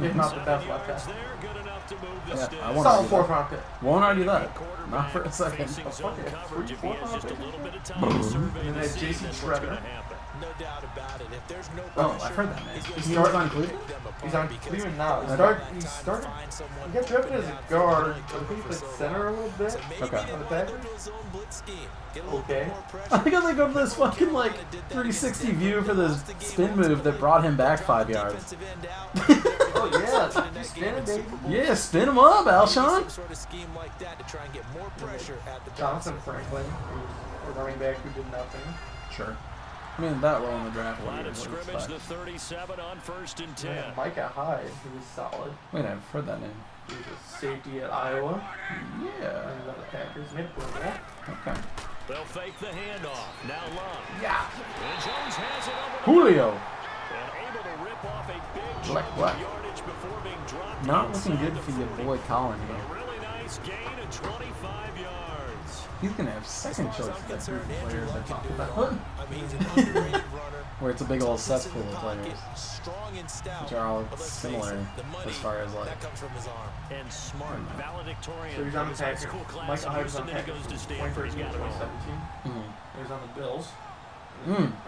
if not the 7 best left yards tackle. there, good enough to move the Yeah, sticks. I won't Solid argue fourth that. round pick. Won't argue that. Quarterback Not for a second. facing zone Okay, coverage. If he fourth has round just a pick. little bit of time to survey And the then scene, Jason that's what's Schroeder. going to happen. No doubt about it. If there's no Oh, pressure, I've heard that name. he's gonna He start started on to Cleveland? pick them apart He's on because Cleveland now. He he's started. got He time to started. find someone He got to drafted open as a out guard, for but I think he for played so center a long. little bit. So maybe Okay. they On the will Packers? go to a zone blitz scheme. Get a little Okay. bit more I pressure. think they go to this fucking like 360 view for this spin move that brought him back 5 yards. Oh yeah, you spin it, baby. Yeah, spin him up, Alshon. Some sort of scheme like that to try and get more pressure at the Jonathan passer. Franklin, who's a running back who did nothing. Sure. I mean, that low in the draft. Line What of do you scrimmage, the expect? 37 on 1st and 10. Yeah, Micah Hyde, he was solid. Wait, I've heard that name. He was a safety at Iowa. Yeah. And he was on the Packers. Made a Pro Bowl. Okay. They'll fake the handoff. Now Love. Yeah. And Jones has it over the Julio. and able to rip off a big Black, chunk black. of yardage before being dropped. Not looking inside good the for your 40. boy Colin A here. really nice gain of 25 yards. He's gonna have second As far choice as I'm that group concerned, of Andrew players Luck they're can talking do it about, all. I mean, he's an underrated runner. where it's a big old Toughness in cesspool the of pocket, players, strong and stout. which are all But let's face similar it, the money, as far as like. that comes from his arm. And smart, valedictorian. So he's on the His high Packers. school class Micah in Hyde was Houston, on then he Packers goes to from Stanford. He's 2013 got to it all. 2017. Mhm. He was on the Bills.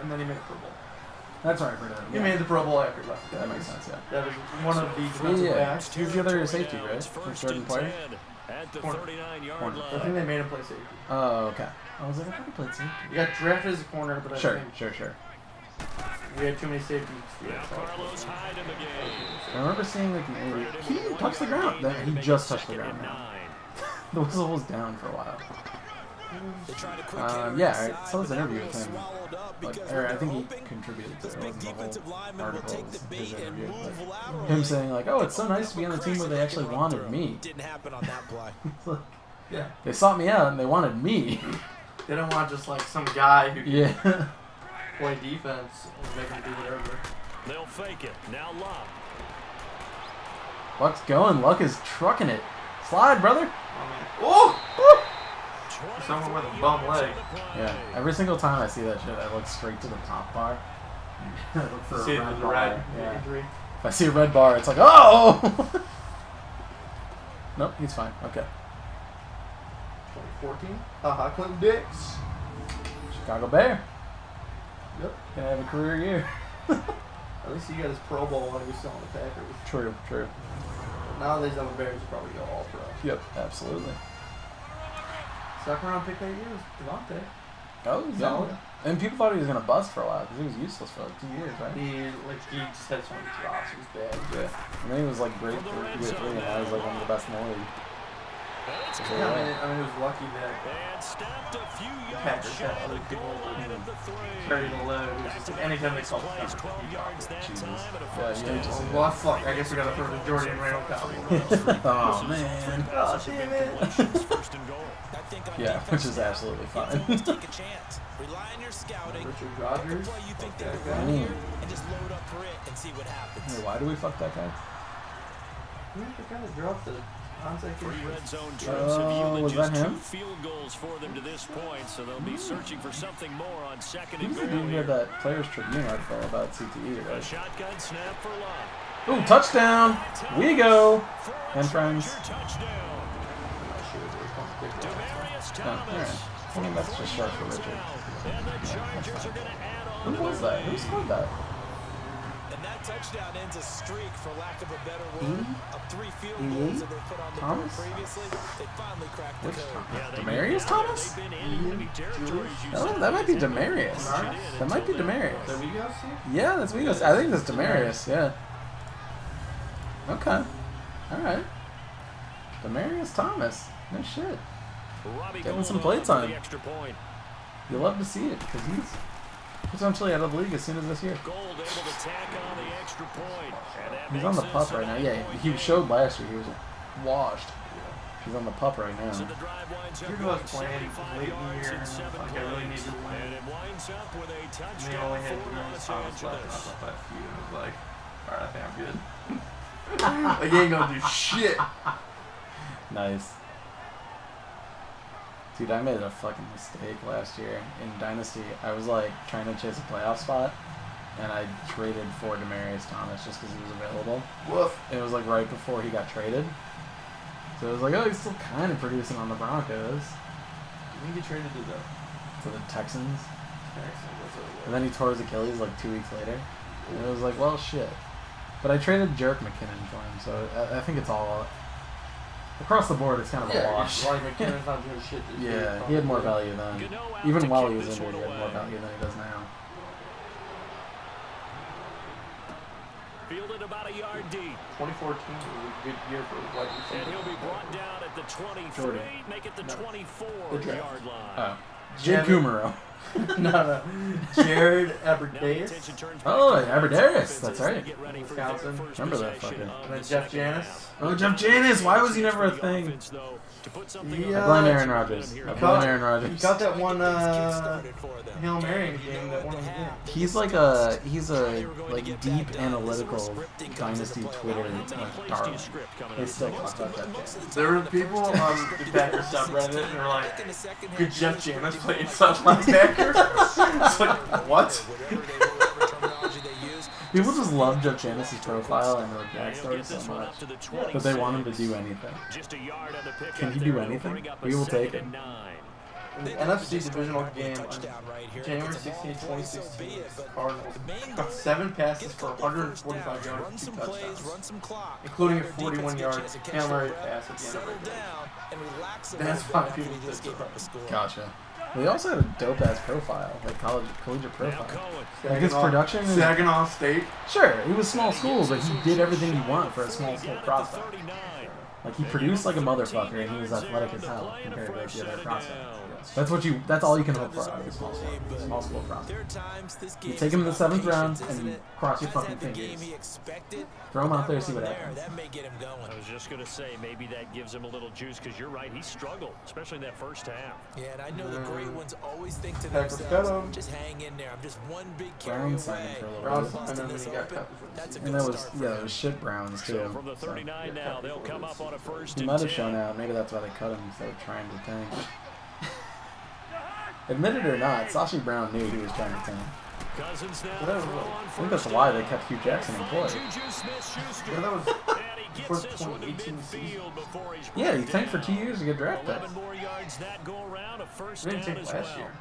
And then he made a Pro Bowl. That's right for that. He made the Pro Bowl after he left the That makes Packers. sense, yeah. That was one of the defensive Yeah. backs. Who's the other safety, Now right? it's The 1st Jordan and player? 10 at the Corner. 39-yard Corner. I think line. they made him play safety. Oh, okay. I was like, I thought he played safety. He got drafted as a corner, but I Sure, think sure. we had too many safeties. Now Carlos Hyde in the game. I remember seeing like an area. He didn't touch the ground. He just touched the ground now. The whistle was down for a while. They tried a quick hitter Yeah, inside, I saw this but that interview one with him. swallowed up Like, because or what I think they're he hoping, contributed to those it. It big wasn't the defensive whole linemen will article. take It the was bait his and interview. move But laterally. him saying like, "Oh, it's so nice to be on the team where they actually Crazy wanted throw. me. Didn't happen on that play. Yeah. They sought me out and they wanted me." They don't want just like some guy who can Yeah. play defense and make him do whatever. They'll fake it. Now Love. Luck's going. Luck is trucking it. Slide, brother. Oh! Someone with a bum leg. Yeah. Every single time I see that shit, I look straight to the top bar. I look for See a it red in the bar. red Yeah. injury. If I see a red bar, it's like, oh! Nope, he's fine. Okay. 2014. Haha, Clinton Dix. Chicago Bear. Yep. Gonna have a career year. At least he got his Pro Bowl when he was still on the Packers. True, true. Nowadays on the Bears, he'll probably go all pro. Yep, absolutely. Second round pick that year was Devontae. Oh, Solid. yeah. And people thought he was gonna bust for a while because he was useless for like 2 years, right? He just had so many drops. He was bad. Yeah. And then he was like great for year 3, and now he's like one of the best in the league. That's Yeah, Yeah, I mean, it was lucky that And stopped a few yards Packers shy had of other the people goal line at the 3. carried the load. It was just like anytime they called Plays the 12 yards that Jesus. time and a Yeah, first you hate to down. see well, fuck. I guess we gotta throw the Jordan Randall copy. Oh man. Oh, damn it. First and goal. I think on Yeah, defense which is now, absolutely you fine. can always take a chance. Rely on your scouting. Richard Pick a Rodgers. play you think they Fuck would that run guy. here, and just load up for it and see what happens. Hey, why do we fuck that guy? Who's the guy that dropped the onside kick? Three red zone trips have yielded was just that 2 him? field goals for them to this point, so they'll be searching for something more on second and Who's the goal dude who here. had that Players Tribune article about CTE, A right? shotgun snap for Luck. Ooh, touchdown! Wego! And friends. Touchdown. Demarius Oh, alright. Thomas. I think that's just short for Richard. And the Chargers are going to add on. Who was that? Who scored that? And that touchdown ends a streak, for lack of a better E? word, of 3 field E? goals that they put on the board Thomas? previously. They finally cracked the Which code. Thomas? Demarius Thomas? They've been in enemy territories, you Oh, said. that might be Demarius. That might be That Demarius. we go see? Yeah, that's Wego. I think that's Demarius, yeah. Okay. Alright. Demarius Thomas. No shit. Robbie Getting Gould some on play for time. the extra point. You love to see it, because he's potentially out of the league as soon as this year. Gold able to tack on the extra point. And that He's on the makes pup this right a now. Yeah, 9-point he game. showed last year he was washed. He's on the pup right So now. the drive winds up Drew going was playing 75 late in the yards year, in 7 like I plays. really needed to win. And it winds up with a And they touchdown only had for Demarius Los Thomas left, and I Angeles. thought that feud, and I was like, alright, I think I'm good. Like, he ain't gonna do shit. Nice. Dude, I made a fucking mistake last year in Dynasty. I was like trying to chase a playoff spot, and I traded for Demarius Thomas just because he was available. Woof. And it was like right before he got traded. So it was like, oh, he's still kind of producing on the Broncos. When did you get traded to the To the Texans. Texans? And then he tore his Achilles like 2 weeks later. And it was like, well, shit. But I traded Jerk McKinnon for him, so I think it's all... Across the board, it's kind of a wash. Like McKinnon's not doing shit this year. Yeah, he had more value then. Gano out Even to while kick he was this injured, one he had more away. value than he does now. Fielded about a yard deep. 2014 was a good year for wide And receiver. he'll be brought down at the 23, Jordan. make it the No. 24-yard line. Oh. Jim Kumaro. No. Jared Now the Aberdeus. attention turns back Oh, to the Aberdarius, offenses that's as they right. get ready for Wisconsin. their first Remember that possession fucker. of And then the Jeff second Janis. half. Oh, Jeff Janis. Why was he never a The thing? offense, though, to put something Yeah. I on blame the Aaron board Rodgers. here. I blame Aaron He Rodgers. got that one Started for them. Hail Mary game that won the game. He's like a like deep analytical dynasty Twitter darling. They still talk about that game. There were people on the Packer subreddit that were like, "Could Jeff Janis play inside linebacker?" It's like, what? People just love Jeff Janis' profile and like And he'll backstory get so this one much up to the that they want him to 26. do anything. Just a yard on the pick Can up he there. do It'll anything? bring up a We will take 2nd him. and 9. The NFC divisional game on January 16, 2016, Cardinals got 7 passes for 145 yards and 2 touchdowns, including a 41-yard Hail Mary pass at the end of the game. That's why people did this. Gotcha. They also had a dope ass profile, like collegiate Now profile. Cohen. Like his production is Saginaw State. sure. He was small school, but he did everything you want for a small school prospect. 39. Like he produced like a motherfucker, and he was athletic as hell compared to like the other prospects. That's all you can hope for out of a small school prospect. You take him in the 7th round and you cross your fucking fingers. Throw him out there, see what happens. That may get him going. I was just going to say, maybe that gives him a little juice, because you're right, he struggled, especially in that first half. Yeah, and I know the great ones always think to Packers themselves, cut him. just hang in there. I'm just one big carry Brown away. signed him for a little Brown bit. signed him and he got cut before the That's a season. And good that was start for yeah, it him. was shit Browns too. So from the So 39 now, they'll come up on a 1st he and might have 10. shown out. Maybe that's why they cut him instead of trying to tank. Admit it or not, Sashi Brown knew he was trying to tank. Cousins now Well, that was throw what- on I think that's why they kept Hugh Jackson employed. Juju Smith-Schuster. Yeah, that was And he before gets this one to 2018 season. midfield before he's Yeah, he brought tanked for down. 2 years to get draft picks. 11 more yards that go around, a first They didn't down take as last well. year.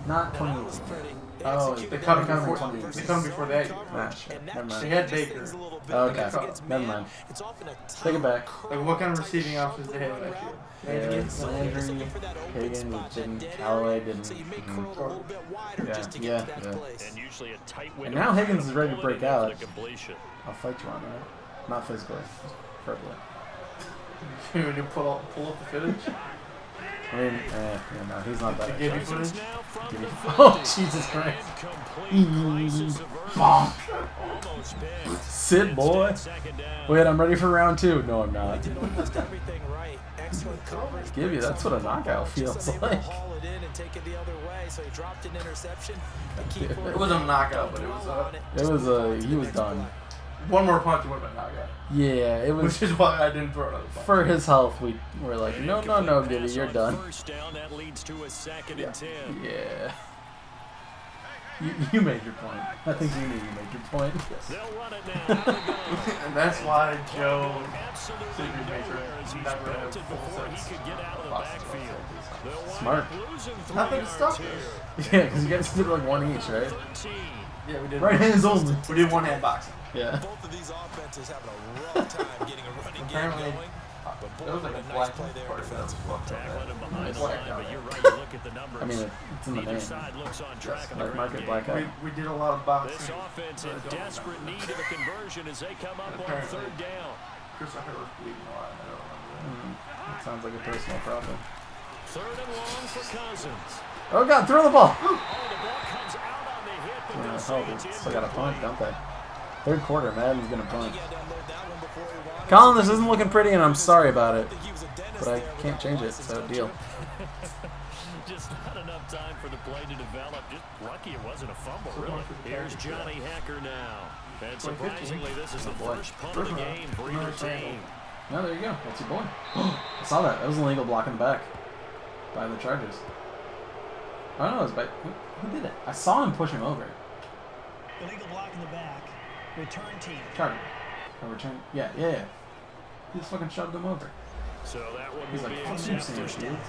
Not 2018. Oh, They cut him before. They cut him before that year. Nah, shit. Never They mind. had Baker. Okay, never mind. Take it back. Like, what kind of receiving options they had last year? Yeah, Landry, Hagan didn't, Callaway didn't. Mhm. Yeah. And usually a tight And window. now Higgins is ready to break for out. the completion. I'll fight you on that. Not physically, just verbally. When you pull up the footage. I mean, no, he's not that. Give you Cousins footage. now from Give me- the Oh, 50. Jesus Christ. Incomplete. Crisis averted. Bonk. Almost picked. Sit, boy. Instead, 2nd down. Wait, I'm ready for round 2. No, I'm not. Did almost everything right. Excellent coverage. Give you, that's what a knockout feels Just able to like. haul it in and take it the other way. So he dropped an interception. The key for It wasn't a knockout, but it was It was he was done. one more punch would have been knockout. Yeah, it was. Which is why I didn't throw another punch. For his health, we were like, no, Giddy, you're done. First down, that leads to a 2nd and 10. Yeah. You made your point. I think you knew you made your point. They'll run it now. And that's why Joe Absolutely Secret Major nowhere as he's never had bolted full before he sets could get out of the backfield. They'll wind Smart. up losing 3 Nothing to yards stop here. us. Yeah, because you guys did like one each, right? 13. Yeah, we did. Right hands only. We did one-hand boxing. Yeah. Both of these offenses having a rough time getting a running game Apparently, going. But boy, there was like what a nice black play there part of that. defensively. Tackling him behind the Black line, out. but you're right, you look at the numbers. I mean, it's in the Neither name. side looks on track in the Like ground market game. black out. We did a lot of boxing. This offense in desperate need of a conversion as they come up on Apparently. 3rd down. Chris, I heard was bleeding a lot. I don't remember That sounds like a personal problem. 3rd and long for Cousins. Oh God, throw the ball! Oh, the ball comes out on the hit, but they'll say it's Still got a punt, don't they? Third quarter, Madden's gonna punt. He had to unload that one before he wanted. Colin, this isn't looking pretty, and I'm sorry about it, I think he was a dentist but I there can't without change it. license, So don't deal. Just not enough time for the play to develop. Just lucky it wasn't a fumble, really. Here's Johnny Hacker now. And surprisingly, this is the first punt of the game for either team. No, there you go. That's your boy. I saw that. That was an illegal block in the back by the Chargers. I don't know. It was by who did it? I saw him push him over. Illegal block in the back. Return team. Charger. A return. Yeah. He just fucking shoved him over. So that one He's will like, be fuck you, accepted. Sam Shields.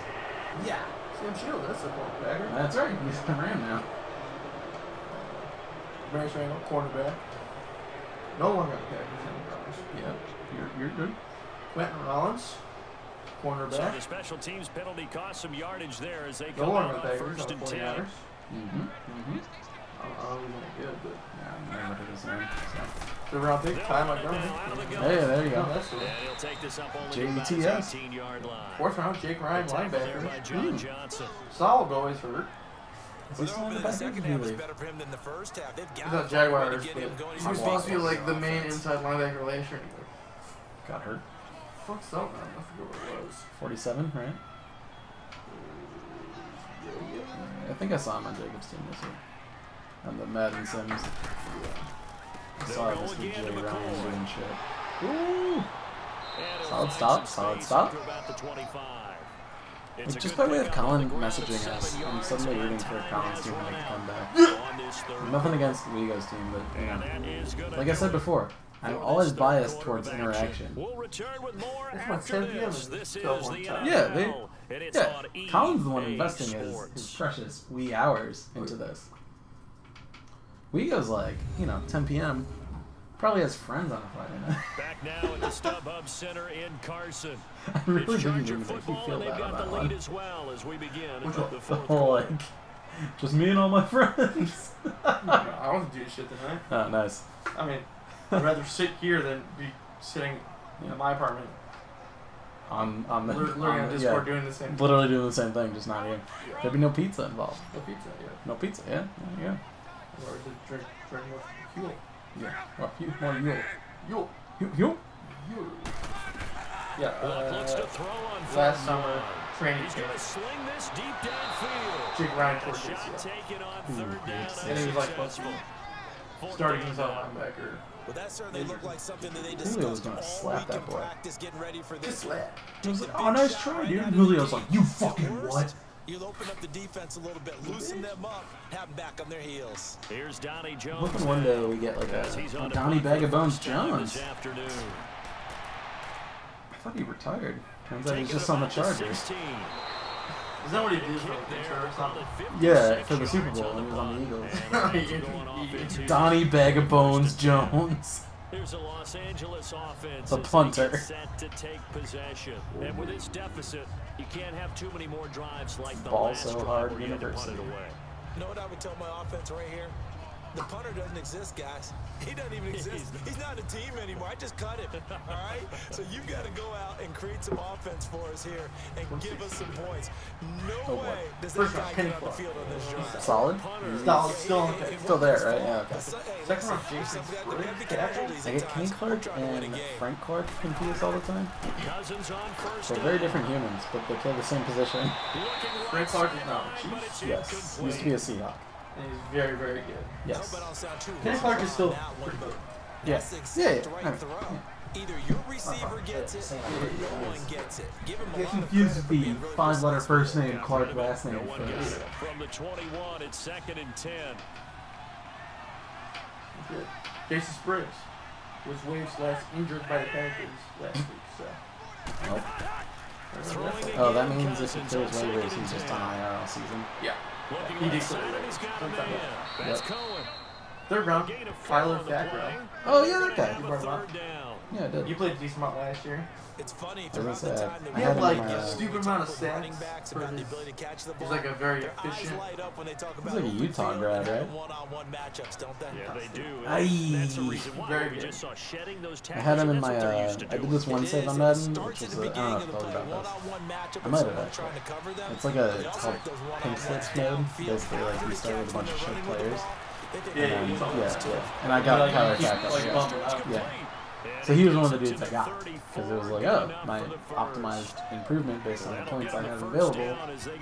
Yeah. Sam Shields, that's a quarterback. That's right. He's the Ram now. Bryce Randall, cornerback. No longer on the Packers any brothers. Yeah. You're good. Quentin Rollins, So cornerback. the special teams penalty cost some yardage there as they No come longer out on the on Packers, 1st on and the 10. 49ers. Mm-hmm. I don't know if he's any good, but Yeah, I've never heard his name. they're around big They'll time. run I it don't now out of the So. gun. Hey, there you No, go. that's good. And he'll take this up only to about his JTS. 18-yard line. Fourth round, Jake Ryan, Tackle there by linebacker. John Johnson. Solid always hurt. Is he Well, still in the the back? second Did he half was leave? better for him than the first half. They've He's got not to find a way to Jaguars, get but him going. he was supposed to be like the main inside linebacker last year. Got hurt. Fuck something. I forget what it was. 47, right? I think I saw him on Jacob's team this year. On the Madden Sims. I saw They'll go Mr. again J. to Ryan McCoy. doing shit. Ooh! And he'll Solid find stop, some solid space stop. to about the 25. It's a Just good by way of pickup on Colin the ground, messaging 7 us, I'm yards, suddenly and rooting for time Colin's has team to run make a out comeback. on this third Nothing quarter. against Wego's team, but, you And know. that is gonna Like I said do it before, I'm for always this third biased quarter towards of action. interaction. We'll return with more That's my after 10 p.m. this. This is Till the one time. Yeah, NFL, and it's Yeah, on Colin's the one EA investing his Sports. precious wee hours into this. Wego's like, 10 p.m. Probably has friends on a Friday night. Back now at the StubHub Center in Carson. I really It's didn't Charger even make you football, feel and they've bad got about the that lead one. as well as we begin Which the one? The fourth whole, quarter. just me and all my friends. I wasn't doing shit tonight. Oh, nice. I mean, I'd rather sit here than be sitting in my apartment, On the literally on on the- Discord yeah, doing the same thing. literally doing the same thing, just not here. There'd be no pizza involved. No pizza, yeah. No pizza, yeah. There you Or to drink more fuel. go. Yeah. Well, more Yule. Yule. Yule? Yule. Yeah, Luck looks to throw on last third summer, down. training He's camp, going to sling this deep downfield. Jake Ryan A towards shot ACL. taken on third down. And he was like, unsuccessful. starting Fourth inside down. linebacker. Well, that certainly looked like something that they Julio was discussed gonna all slap week that in boy. practice, getting ready for this. Just slap. He was Take like, a oh, big nice shot try, right dude. out of Julio's the like, gate. you At fucking worst, what? You'll open up the defense a little bit, loosen them up, have them back on their heels. Here's Donnie Jones. I'm hoping one day we get like as he's a on Donnie punt Bag for of the Bones first time Jones. This afternoon. I thought he retired. Turns out he's Taking just on the about the Chargers. 16. Is that what he did Kick for the there, picture or something? probably Yeah, 56 for the Super yards Bowl when he was on the punt. Eagles. And the Rams are going offense here. Donnie Bag of Bones Jones. Here's a Los Angeles offense The as they punter. get set to take possession. And with this deficit, you can't have too many more drives like the Ball last so drive hard, where you had to punt it University. away. You know what I would tell my offense right here? The punter doesn't exist, guys. He doesn't even exist. He's not a team anymore. I just cut him. All right? So you've got to go out and create some offense for us here and give us some points. No way does that guy get on the field on this drive. Solid? Still on the pick. Still there, right? Yeah, okay. Second round, Jason I get Kenny Clark and Frank Clark confused all the time. Cousins on first They're very different humans, but they play the same position. Frank Clark is now a Chief. Yes. Used to be a Seahawk. And he's very, very good. Yes. But I'll sound too Kenny Clark is still on that one, pretty good. That's the exact right throw. Yeah. Either your receiver gets it or no one gets it. Give him a Get lot of confused credit with for the being really 5-letter precise first with it. name, Clark last name. No one gets it. From the 21, it's 2nd and 10. Jason Spriggs was waived injured by the Packers last week, so. Nope. Throwing Oh, that again, means if he Cousins clears on waivers, 2nd and he's just 10. on IR all season. Yeah. Looking He left did side, clear and he's got a Sometime man. Yep. That's Colin. Third round, Gain of 4 Tyler on the Fackrell. play. Oh, yeah, They're that gonna guy. have You a brought him up? third down. Yeah, I did. You played a decent amount last year. It's funny It throughout was, the time that I He had had him like in a my, stupid amount of running sacks backs for about the his. ability to catch the ball. He's like a very Their eyes efficient. light up when they talk He's about like a open Utah field grad, right? and one-on-one matchups, don't they? Yeah, they do. Aye. That's the reason why Very we good. just saw shedding those I had tackles. him in and my, that's what they're used to I did doing. this one It save is, on and it Madden, starts which at was, the I don't know beginning if of I the told you play, about this. one-on-one matchup, I and might have someone actually. trying to cover them. It's like They a, it's also called like those pink one-on-one slips mode. downfield Basically, like you coverage start with a catch bunch when of they're shit running with the players. ball. They Yeah, can you move told me those that. too. And I got Like, Tyler keep, Fackrell. like, Yeah. bumping up. Yeah. So he was one of the dudes I got because it was like, oh, my optimized improvement based on the points I have available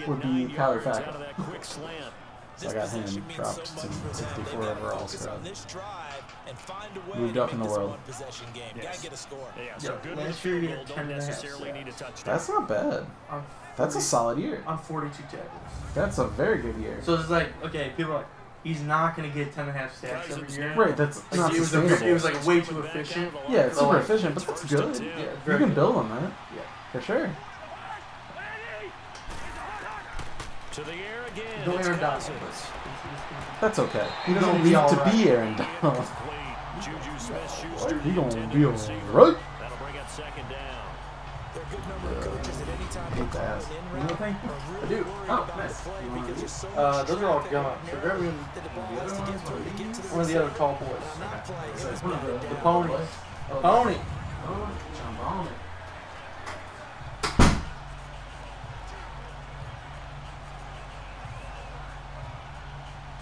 would be Tyler Fackrell. So I got him dropped to 64 overall scrub. Moved up in the world. Yes. Yeah, so Yeah, good last with year field he goal, had don't 10.5 necessarily need a sacks. touchdown. That's not bad. On That's a 40 solid year. on 42 tackles. That's a very good year. So it's like, okay, people are like, he's not gonna get 10.5 sacks every year. Right, that's Like, not it was sustainable. it was like way too efficient. Yeah, it's So, super like, efficient, but that's good. Yeah, You very can good. build on that, Yeah. for sure. To the air again. Don't it's Aaron Donald. Cousins. That's okay. He He's doesn't gonna be need to alright. be Aaron Donald. Incomplete. Juju Smith-Schuster, He the gonna intended be receiver. alright. That'll bring up 2nd down. There are a good number of coaches at any time hate they to call ask. an You know in-route thing? are I really do. worried Oh, about nice. the play You wanna because do? there's so much Those are all traffic gone. So in they're there in that the ball the has other to get ones through to get to the one of the other receiver. tall boys. On that play, it was One of batted the down. pony. Pony. Jump on it.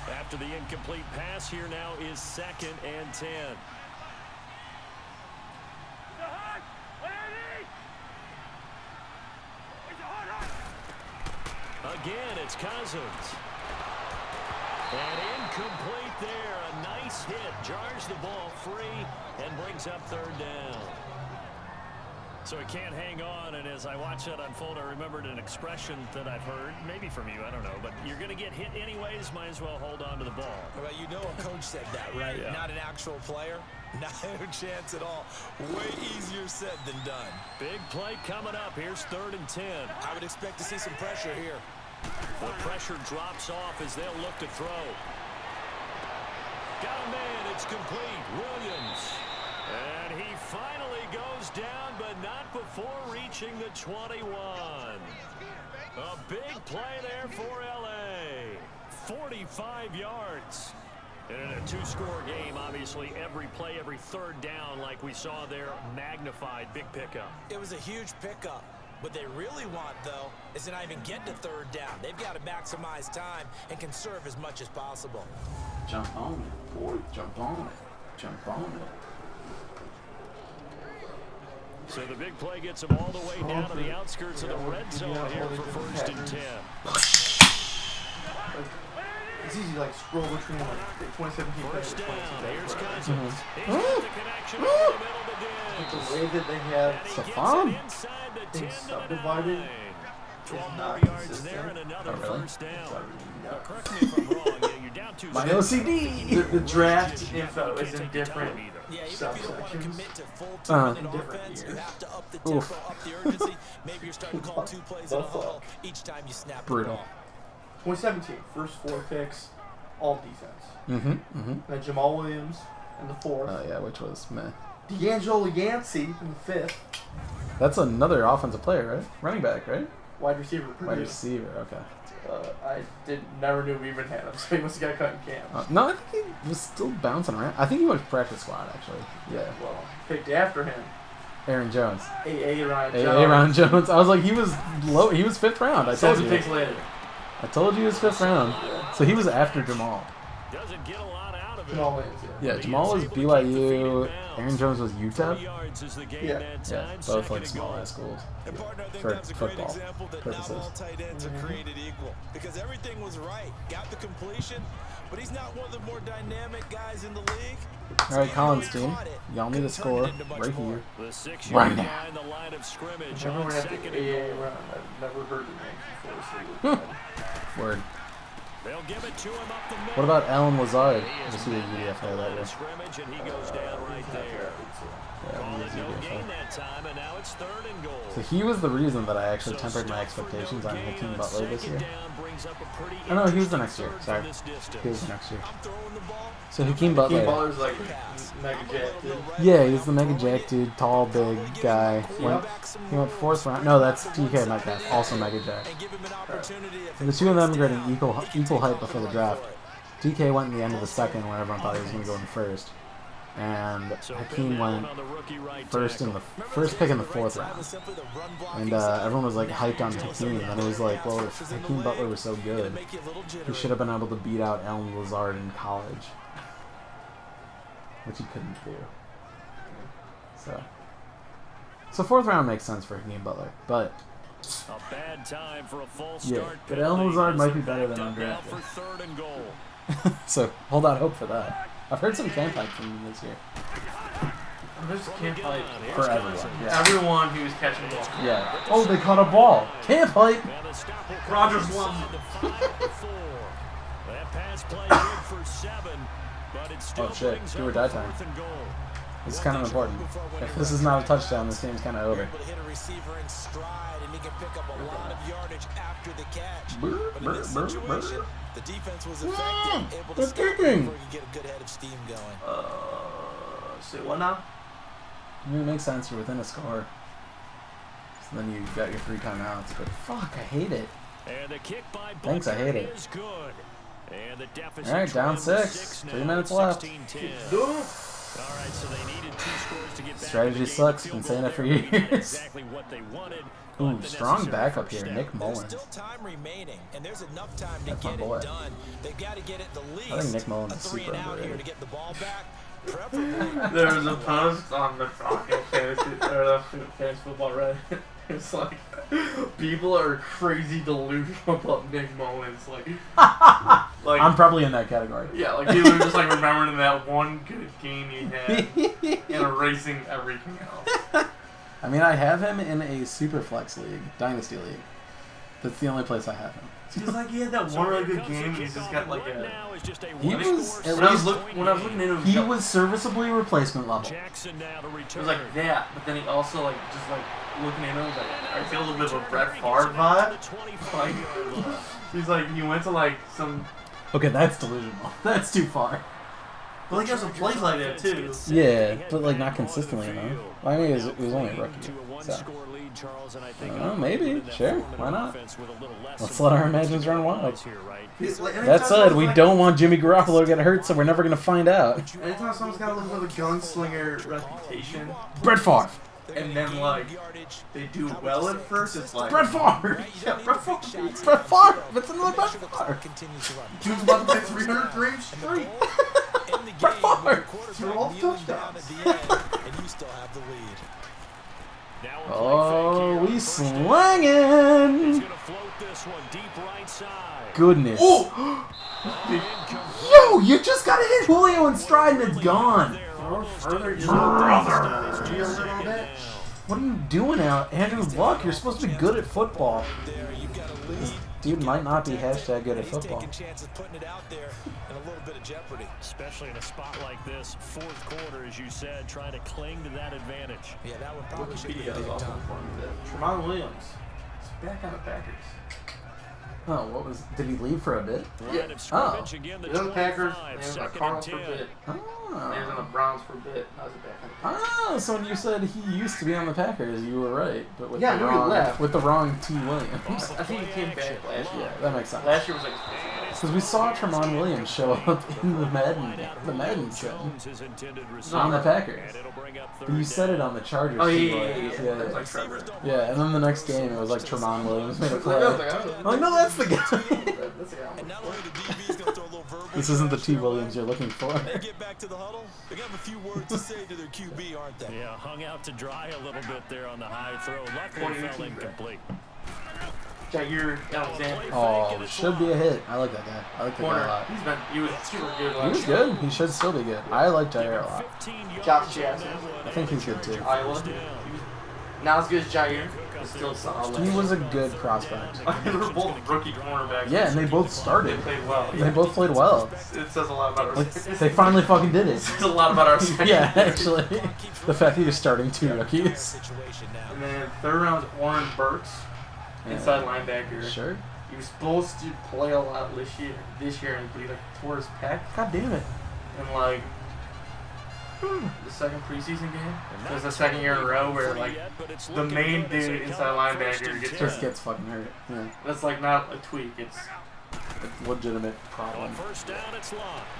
After the incomplete pass, here now is 2nd and 10. Again, it's Cousins. And incomplete there. A nice hit. Jars the ball free and brings up 3rd down. So he can't hang on, and as I watch that unfold, I remembered an expression that I've heard, maybe from you, I don't know, but you're going to get hit anyways, might as well hold on to the ball. Well, you know a coach said that, right? Yeah. Not an actual player. Not a chance at all. Way easier said than done. Big play coming up. Here's 3rd and 10. I would expect to see some pressure here. The pressure drops off as they'll look to throw. Got a man. It's complete. Williams. And he finally goes down, but not before reaching the 21. A big play there for LA. 45 yards. And in a 2-score game, obviously, every play, every 3rd down, like we saw there, magnified. Big pickup. It was a huge pickup. What they really want, though, is to not even get to 3rd down. They've got to maximize time and conserve as much as possible. Jump on it, boy. Jump on it. Jump on it. So the big play gets him all the way down to the outskirts of the red zone here for 1st and 10. It's easy to like scroll between like the 2017 plays First and down, here's 2016. Cousins. He's got the connection over the middle to The Diggs. way that they have And he gets Stephon? it inside the 10 things to the subdivided 9. 12 more not yards there and consistent. another Oh, really? first down. No. Now, correct me if I'm wrong. Yeah, you're down 2 My scores. OCD. The draft You info can't is in take your time different either. Yeah, even if you don't want to subsections. commit to full 2-minute In different offense, you years. have to up the tempo, Oof. up the urgency. Maybe you're starting to call 2 plays in a huddle each time you snap the Brutal. ball. 2017, first 4 picks, all defense. Mm-hmm. Then Jamal Williams in the 4th. Oh, yeah, which was meh. D'Angelo Yancey in the 5th. That's another offensive player, right? Running back, right? Wide receiver. Wide Purdue. receiver, okay. I never knew we even had him, so he must have got cut in camp. No, I think he was still bouncing around. I think he went to practice squad, actually. Yeah. Well, picked after him. Aaron Jones. Aaron Jones. Aaron Jones. I was like, he was low. He was 5th round. I told 7 you. picks later. I told you he was 5th round. So he was after Jamal. Doesn't get a lot out of it. Jamal Williams, Yeah, But he Jamal is was able to keep the feet in BYU. bounds. Aaron Jones was 3 UTEP. yards is the gain Yeah. that Yeah, time. both 2nd like and small goal. high schools. And partner, I think For that was a great football example that purposes. not all tight ends are created equal. Because everything was right. Got the completion, but he's not one of the more dynamic guys in the league. All right, Colin's team. Y'all need a score right here. The 6 Right yard now. line, the line of scrimmage Never on would have second to and AA goal. run. I've never heard the name before, so it was Word. They'll give it to him up the middle. What about Alan Lazard? He is Was he a met at UDFA the that line year? of scrimmage, and he goes down right there. Yeah, Call he it was no gain UDFA. that time, and now it's 3rd and goal. So he was the reason that I actually So tempered my stop for no expectations on gain Hakeem on Butler this second year. down brings up a pretty Oh no, he was the interesting next year. third Sorry, from this distance. he was the next year. I'm throwing the ball. So Hakeem King Butler. Butler's like mega jack, dude. Yeah, he's the mega jack dude, tall, big guy. He went 4th round. No, that's DK Metcalf, also mega jack. And give him an opportunity if And the two of them were getting equal height before the draft. DK went in the end of the second when everyone thought he was going to go in first. And So Hakeem Ben went Allen on the rookie right first in tackle. the first pick in the 4th round. And everyone was like hyped on Hakeem, and it was like, well, if Hakeem Butler was so good, he should have been able to beat out Alan Lazard in college, which he couldn't do. So 4th round makes sense for Hakeem Butler, but A bad time for a false yeah, start. but Alan penalty Lazard as might be they're better than backed up now undrafted. for 3rd and goal. So hold out hope for that. I've heard some camp hype from him this year. There's camp hype For everyone. Yeah. everyone who's catching the ball. Yeah. Oh, they caught a ball. Camp hype. Now the stop will come Rogers inside loves to 5-4. That pass play good for 7, but it still Oh, shit. brings Do or up die a time. 4th and goal. This is kind of important. If this is not a touchdown, this game's kind of over. able to hit a receiver in stride, and he can pick up a lot of yardage after the catch. Brr, But in brr, this brr, situation, brr. the defense was effective, able to they're stop him kicking. before he could get a good head of steam going. Say what now? I mean, it makes sense. You're within a score. So then you got your 3 timeouts. But fuck, I hate it. And the kick by Thanks, I hate Butker it. is good. And the deficit All right, down trimmed to 6. 6 3 now, minutes left. 16-10. All right, so they needed 2 scores to get back Strategy in the game. sucks. The Been field saying goal it for there maybe not years. exactly what they wanted, Ooh, but the strong necessary backup first here. step. Nick There's Mullins. still time remaining, and there's enough time to That's my get boy. it done. They've got to get it the least. I think Nick Mullins a is 3 super and out here underrated. to get the ball back. Preferably. There was a post on the fucking fantasy football Reddit. It's like people are crazy delusional about Nick Mullins. Like I'm probably in that category. yeah, like people are just like remembering that one good game he had and erasing everything else. I mean, I have him in a Superflex league, Dynasty league. That's the only place I have him. He's like he had that So one really here good comes the game. He's kickoff, just got like and right a. now is just a He one-score was at six When I was, least- when I was looking into him, He was serviceably replacement level. Jackson now to it return. was like that, but then he also like just like looking into him, was like I feel a little bit of a Brett Favre vibe. Like he's like he went to like some. Okay, that's delusional. That's too far. But like he has some plays like that too. Yeah, but like not consistently, you know. I mean, it was only a rookie. So. Oh, maybe. Sure. Why not? Let's let our imagines run wild. That said, we don't want Jimmy Garoppolo to get hurt, so we're never going to find out. Anytime someone's got a little bit of a gunslinger reputation, Brett Favre. and then like they do well at first, it's like Brett Favre. Yeah, Brett Favre. Brett Favre. It's another Brett Favre. Dude's about to play 300 games straight. Brett Favre. Through all the touchdowns. And you still have the lead. Oh, we slanging. Goodness. Oh! Yo, you just got to hit Julio in stride and it's gone. Further, just brother. Be a little bit. What are you doing out? Andrew Luck, you're supposed to be good at football. This dude might not be hashtag good at football. Taking chances, putting it out there, and a little bit of jeopardy. Especially in a spot like this, 4th quarter, as you said, trying to cling to that advantage. Yeah, that one probably should be Wikipedia a is big also time. informed that Tremont Williams is back on the Packers. Oh, what was? Did he leave for a bit? Line of scrimmage again, the He was on the Packers, 25, and he was on the second and Cardinals for a 10. bit. And he was on the Oh. Browns for a bit. Now he's back on the Packers. Oh, so when you said he used to be on the Packers, you were right, but with Yeah, the no, he wrong left. with the wrong T. Williams. I think he came back last year. Yeah, that makes sense. Last year was like his first year. Because we saw Tremont Williams show up in the Madden set on the Packers. But you said it on the Chargers. Oh, too, yeah. right? It was like Trevor. Yeah, and then the next game it was like Tremont Williams made a Like, play. I was like, oh, I'm like, no, that's the guy. that's the guy I'm And not looking only the DB's going to throw a little verbal. This isn't the T. pressure Williams away. you're looking for. They get back to the huddle. They got a few words to say to their QB, aren't they? Yeah, hung out to dry a little bit there on the high throw. Luckily fell incomplete. Jair Alexander. Oh, should be a hit. I like that guy. I like that guy a Corner. lot. He was super good He last was year. good. He should still be good. I like Jair a lot. Josh Jackson. I think he's good too. Iowa. He was not as good as Jair, but still solid. He was a good prospect. They were both rookie cornerbacks. Yeah, and they both They started. played well. They both played well. It says a lot about our. Like, they finally fucking did it. It says a lot about our. Yeah, actually. The fact that you're starting 2 rookies. And then third round was Oren Burks, inside linebacker. Sure. He was supposed to play a lot this year, but he like tore his pec. God damn it. And like the second preseason game, so it's the second year in a row where like the main dude inside linebacker gets Just hurt. gets fucking hurt. Yeah. That's like not a tweak. It's A legitimate problem.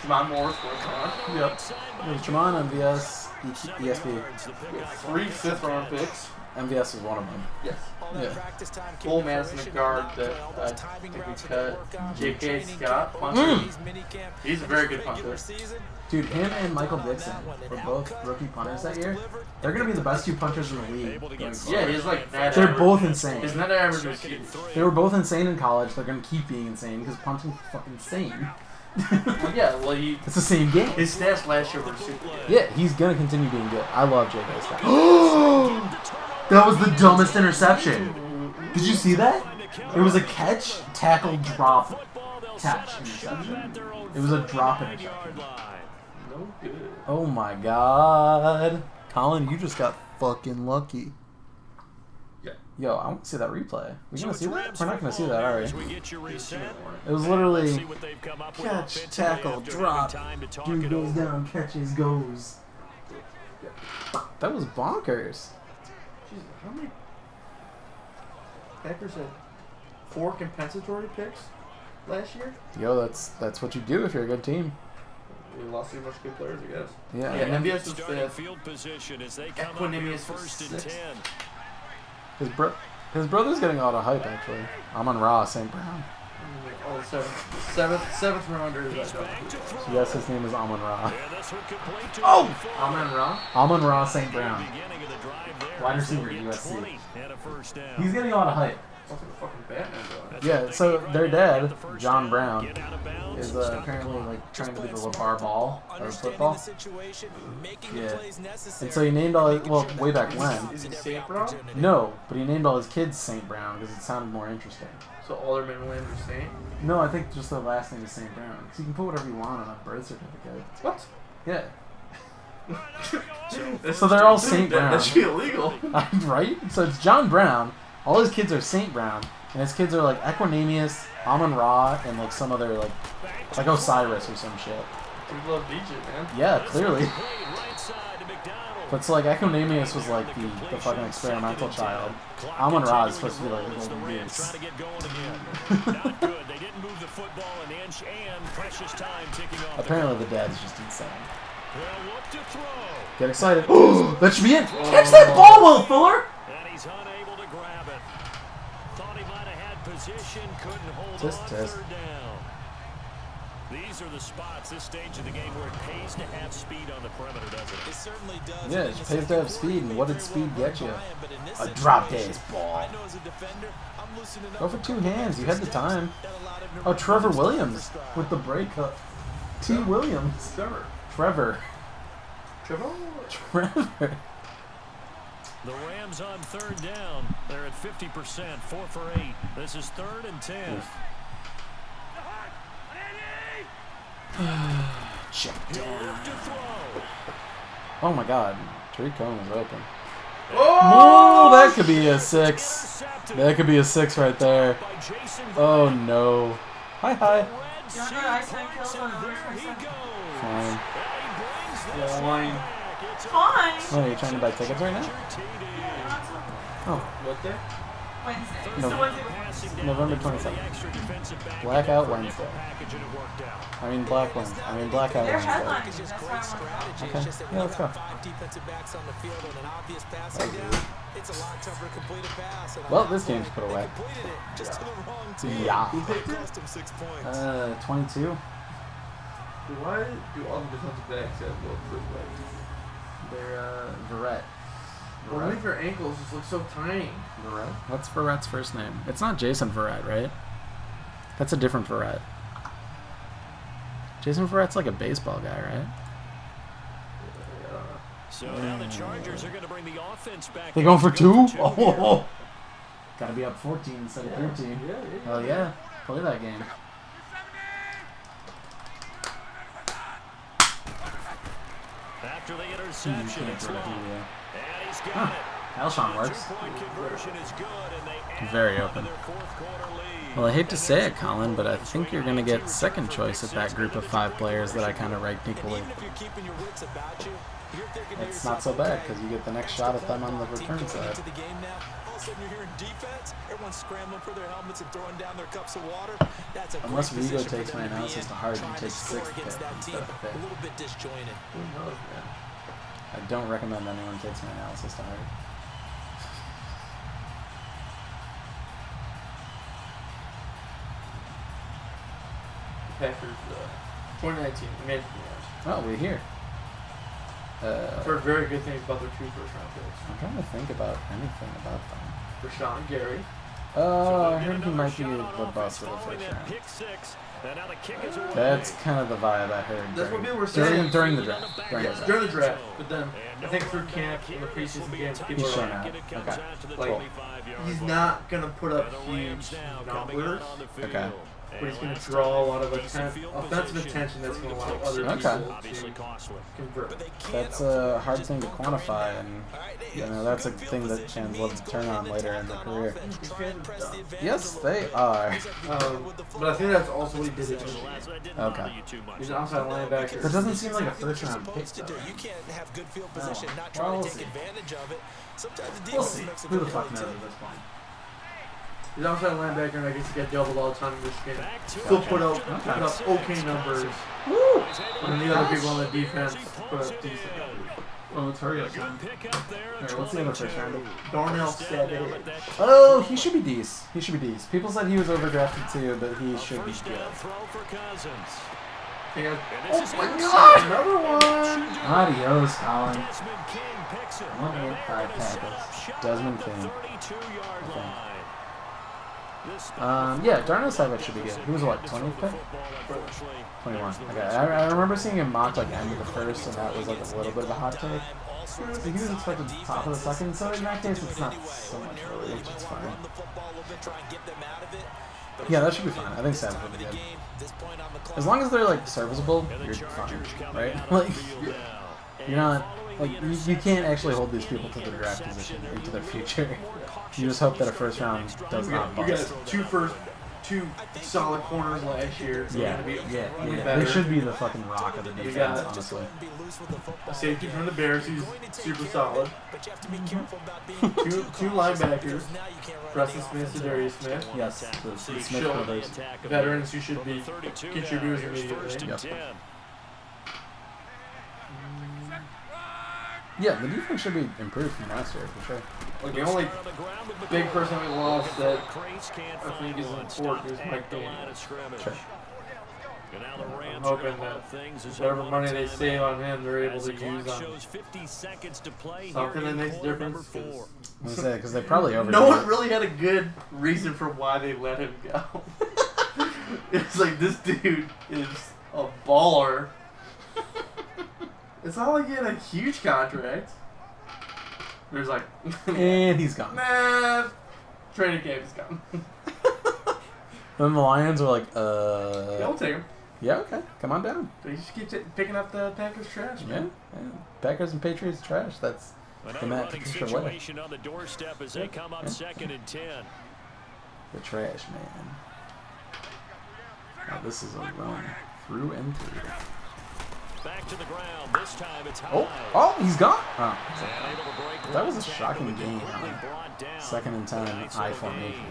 Jamon Morris works on. Yep. It was Jamon, MVS, ESP. 3 5th-round picks. MVS is one of them. Yes. Yeah. Cole Madison, a guard that I think we cut. J.K. Scott, punter. He's a very good punter. Dude, him and Michael Dixon were both rookie punters that year. They're going to be the best 2 punters in the league. Going forward. Yeah, he's like net They're average. both insane. His net average was huge. They were both insane in college. They're going to keep being insane because punting's fucking insane. Well, yeah, well, It's the same game. his stats last year were super good. Yeah, he's going to continue being good. I love J.K. Scott. That was the dumbest interception. Did you see that? It was a catch, tackle, drop, catch interception. It was a drop interception. No good. Oh my god. Colin, you just got fucking lucky. Yeah. Yo, I want to see that replay. We gonna see that? We're not gonna see that, are we? It It was literally catch, tackle, drop. Dude goes down, catches, goes. That was bonkers. Jeez, how many Packers had 4 compensatory picks last year? Yo, that's what you do if you're a good team. We lost too much good players, I guess. Yeah. Yeah, MVS was starting 5th. field position as they come up here Equanimous was first and 6th. 10. His brother's getting a lot of hype actually. Amon Ra, St. Brown. All the seventh rounders. I don't know. So yes, his name is Amon Ra. And this one complete to Oh! Amon Ra? Amon Ra, St. Brown. beginning of the drive there. Wide as they'll receiver, get USC. 20 and a first down. He's getting a lot of hype. Sounds like a fucking Batman dog. Yeah, so their dad, John Brown, is apparently like trying to do the LAR ball or football. Yeah. And so he named all his, well, way back when. Is he St. Brown? No, but he named all his kids St. Brown because it sounded more interesting. So all their middle names are Saint? No, I think just the last name is St. Brown. Because you can put whatever you want on a birth certificate. What? Yeah. So they're all St. Brown. That should be illegal. Right? So it's John Brown. All his kids are St. Brown. And his kids are like Equanimous, Amon Ra, and like some other like Osiris or some shit. We love DJ, man. Yeah, clearly. But it's like Equanimous was like the fucking experimental child. Amon Ra is supposed to be like the golden goose. Trying to get going again. Not good. They didn't move the football an inch, and precious time ticking off. Apparently the dad's just insane. They'll look to throw. Get excited. That should be it. Catch that ball, Will Fuller! And he's unable to grab it. Thought he might have had position, couldn't hold Just on. test. Third down. These are the spots, this stage of the game, where it pays to have speed on the perimeter, doesn't it? It certainly does. Yeah, it pays to have speed. And what did speed get you? A drop days ball. Go for 2 hands. You had the time. Oh, Trevor Williams with the breakup. T. Williams. Trevor. The Rams on third down. They're at 50%, 4 for 8. This is 3rd and 10. Check He'll down. look to throw. Oh my god. Tariq Cohen is open. Oh! Oh, that could be a 6. That could be a 6 right there. By Jason Oh no. Hi, hi. You want to go to ice cream kills on the There he goes. Fine. Fine. Fine. Oh, are you trying to buy tickets right now? Oh, What day? Wednesday. No. So Wednesday before. November 27th. Blackout Wednesday. I mean Black Wednesday. I mean Blackout They're Wednesday. headlining. That's why I'm like, Okay. Yeah, let's go. Well, this game's put away. Yeah. 22. Why do all the defensive backs have low foot legs? They're Verrett. Well, I think their ankles just look so tiny. Verrett? What's Verrett's first name? It's not Jason Verrett, right? That's a different Verrett. Jason Verrett's like a baseball guy, right? So now the Chargers are going to bring the offense back. They're going for two? Here. Oh! Gotta be up 14 instead of 13. Yeah. Hell yeah. Play that game. After the interception, it's long. And he's got it. Alshon works. Two-point conversion is good, and they add Very on to open. their fourth-quarter lead. Well, I hate to say it, Colin, but I think you're going to get second choice at that group of 5 players that I kind of ranked equally. It's not so bad because you get the next shot at them on the return side. Unless Wego takes my analysis to heart and takes 6th pick instead of 5th. Who knows, man? I don't recommend anyone takes my analysis to heart. Packers, 2019. Amazing. Oh, we're here. I've heard very good things about their 2 first-round picks. I'm trying to think about anything about them. Rashawn and Gary. I heard he might be the bust of the first round. That's kind of the vibe I heard. That's what people were saying. During the draft. During the draft. But then, I think through camp and the preseason games, people He's are shown out. Okay. like, Cool. he's not going to put up huge numbers, Okay. but he's going to draw a lot of offensive attention that's going to allow other people to convert. That's a hard thing to quantify, and you know that's a thing that fans love to turn on later in their career. Yes, they are. But I think that's also what he did it. Okay. He's an outside linebacker. That doesn't seem like a first-round pick, though. You can't have good field position, not Well, try we'll to take see. advantage of it. Sometimes the We'll defense see. makes a Who the good fuck play, knows too. at this point? He's outside linebacker, and I guess he got doubled all the time in Michigan. Still put up okay numbers. And the other people on the defense put up decent numbers. Well, let's hurry up, man. Alright, what's the other first rounder? Darnell Savage. Oh, he should be decent. He should be decent. People said he was overdrafted too, but he should be good. Oh my god! Another one! Adios, Colin. 185 tackles. Desmond King. I think. Yeah, Darnell Savage should be good. He was what, 20th pick? 21. Okay, I remember seeing him mocked like end of the first, and that was like a little bit of a hot take. He was expected top of the second, so in that case, it's not so much really, which is fine. Yeah, that should be fine. I think Savage would be good. As long as they're like serviceable, you're fine, right? Like, you're not like you can't actually hold these people to their draft position into their future. You just hope that a first round does not You got bust. two solid corners last year. So Yeah, be yeah. They should be the fucking rock of the defense, got- honestly. A safety from the Bears who's super solid. Two linebackers. Preston Smith and Darius Smith. Yes, the Smith Show brothers. veterans who should be contributors immediately. Yep. Yeah, the defense should be improved from last year for sure. Like the only big person we lost that I think is important is Mike Daniels. Sure. I'm hoping that whatever money they save on him, they're able to use on something that makes a difference. Because they probably overdid No one it. really had a good reason for why they let him go. It's like this dude is a baller. It's not like he had a huge contract. There's like, And he's gone. nah, training camp is gone. Then the Lions were like, Yeah, we'll take him. yeah, okay, come on down. They just keep picking up the Packers trash, Yeah, man. yeah. Packers and Patriots trash. That's the Matt Patricia way. Situation on the doorstep as they come up 2nd and 10. The trash, man. Now, this is a run through and through. Back to the ground. This time it's high. Oh, he's gone. Oh, And able to break that was a one tackle shocking and game. quickly brought down. 2nd and 10, Nice I little formation. gain.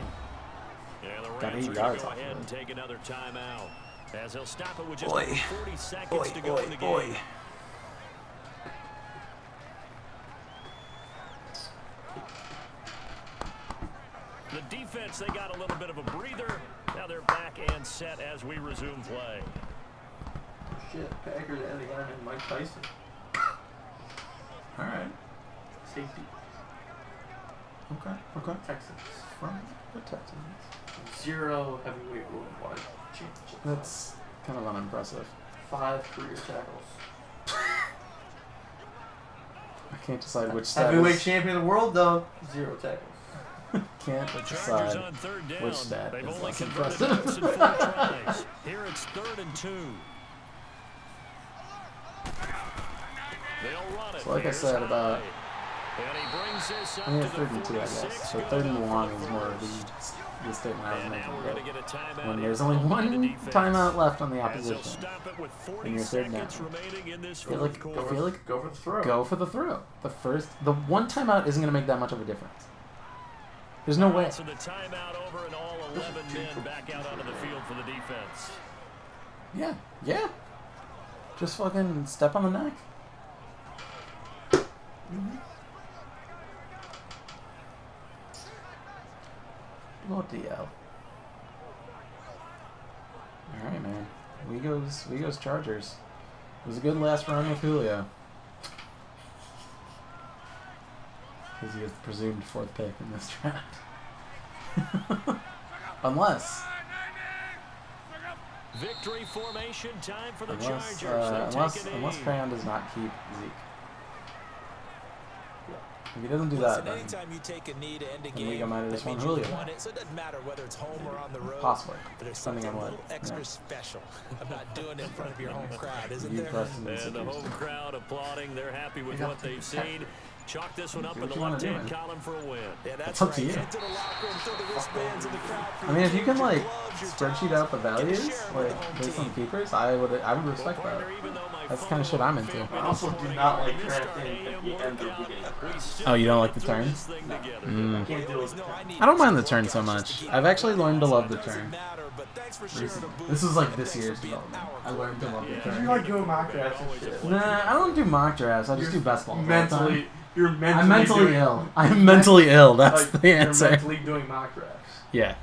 Yeah, the Got Rams 8 are yards gonna off go ahead of and it. take another timeout as they'll stop it with just Boy. over 40 seconds to go in the game. The defense, they got a little bit of a breather. Now they're back and set as we resume play. Shit, Packers adding lineman Mike Tyson. All right. Safety. Okay. Texans. From the Texans. 0 heavyweight worldwide championship. That's kind of unimpressive. 5 career tackles. I can't decide which stat Heavyweight is... champion of the world, though. 0 tackles. Can't The Chargers decide on third down. which stat They've is only less converted impressive. points in 4 tries. Here it's 3rd and 2. They'll run it. So like I said Here's about... High. And he brings this up I mean, to the 3rd and 2, I guess. 46. So Good 3rd and enough 1 for is the more of first. the statement I was And now making. we're But going to get a timeout when here there's only called by the one defense. timeout left on the As they'll opposition, stop it with and 40 you're 3rd seconds down. remaining in this I feel like, fourth I quarter. feel like Go for the throw. go for the throw. The one timeout isn't going to make that much of a difference. There's no way. So the timeout over and all 11 men back out onto the field for the defense. Yeah. Just fucking step on the neck. Bloody hell. Alright, man. Wego's Chargers. It was a good last run with Julio. Because he was the presumed 4th pick in this draft. Unless Victory formation time for the Chargers. They're taking unless aim. Crayon does not keep Zeke. If he doesn't do Listen, that, then anytime you take a knee to end a then we game, got might have that just won means you Julio. won it. So it doesn't matter whether it's home or on the road. Possibly. But there's Depending something on a what. little extra Yeah. special about doing it in front of your home crowd, isn't You there? Preston and And the Sixers. home crowd applauding. They're happy with Yeah. what they've seen. Chalk this one up Do in what the you wanna do, left-hand man. column for a win. Yeah, that's It's up to right. you. Head to the locker room, throw the wristbands in the crowd for I mean, if you can your like gloves, your spreadsheet towels, out the get to values, share 'em with like the home based on team. keepers, I would respect that. Partner, even though my That's the kind of shit I'm into. phone I also this do morning not on like the drafting Mr. at AM the end of workout, the game. we still Oh, you don't like the threw turn? this thing together. I can't do it. I don't mind the turn so much. I've actually learned to love the turn. Recently. This is like this year's development. I learned to love the You turn. like doing mock drafts and shit. Nah, I don't do mock drafts. I just do best balls all the time. You're mentally. I'm mentally doing, ill. I'm mentally ill. That's like, the answer. You're mentally doing mock drafts. Yeah.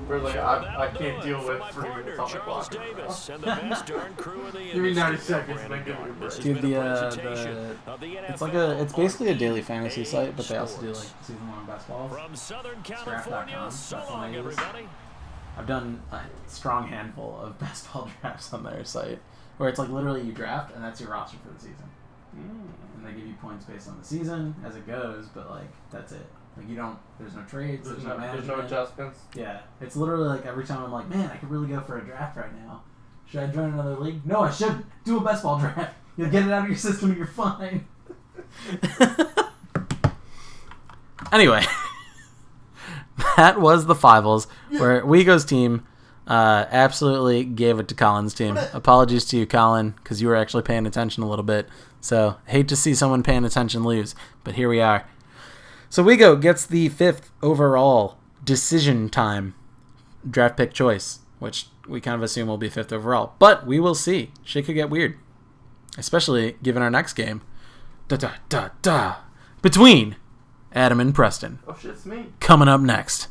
Where like Well, I that'll can't do deal it for with my 3 partner, minutes on my Charles clock. Davis, and the best darn crew in the Give me 90 industry. seconds, Brandon then give me a Garden. This has Dude, been a the presentation of the it's NFL it's basically a daily on fantasy EA site, but they also do like Sports. season-long best balls. From Southern Draft.com, California, so that's what I long, use. everybody. I've done a strong handful of best ball drafts on their site, where it's like literally you draft and that's your roster for the season, and they give you points based on the season as it goes, but like that's it. Like you don't, there's no trades, there's no There's management. no adjustments. Yeah, it's literally like every time I'm like, man, I could really go for a draft right now. Should I join another league? No, I shouldn't. Do a best ball draft. You'll get it out of your system and you're fine. Anyway, that was the Fivals, where Wego's team absolutely gave it to Colin's team. Apologies to you, Colin, because you were actually paying attention a little bit. So, hate to see someone paying attention lose, but here we are. So Wego gets the 5th overall decision time draft pick choice, which we kind of assume will be 5th overall. But we will see. Shit could get weird. Especially given our next game. Between Adam and Preston. Oh shit, it's me. Coming up next.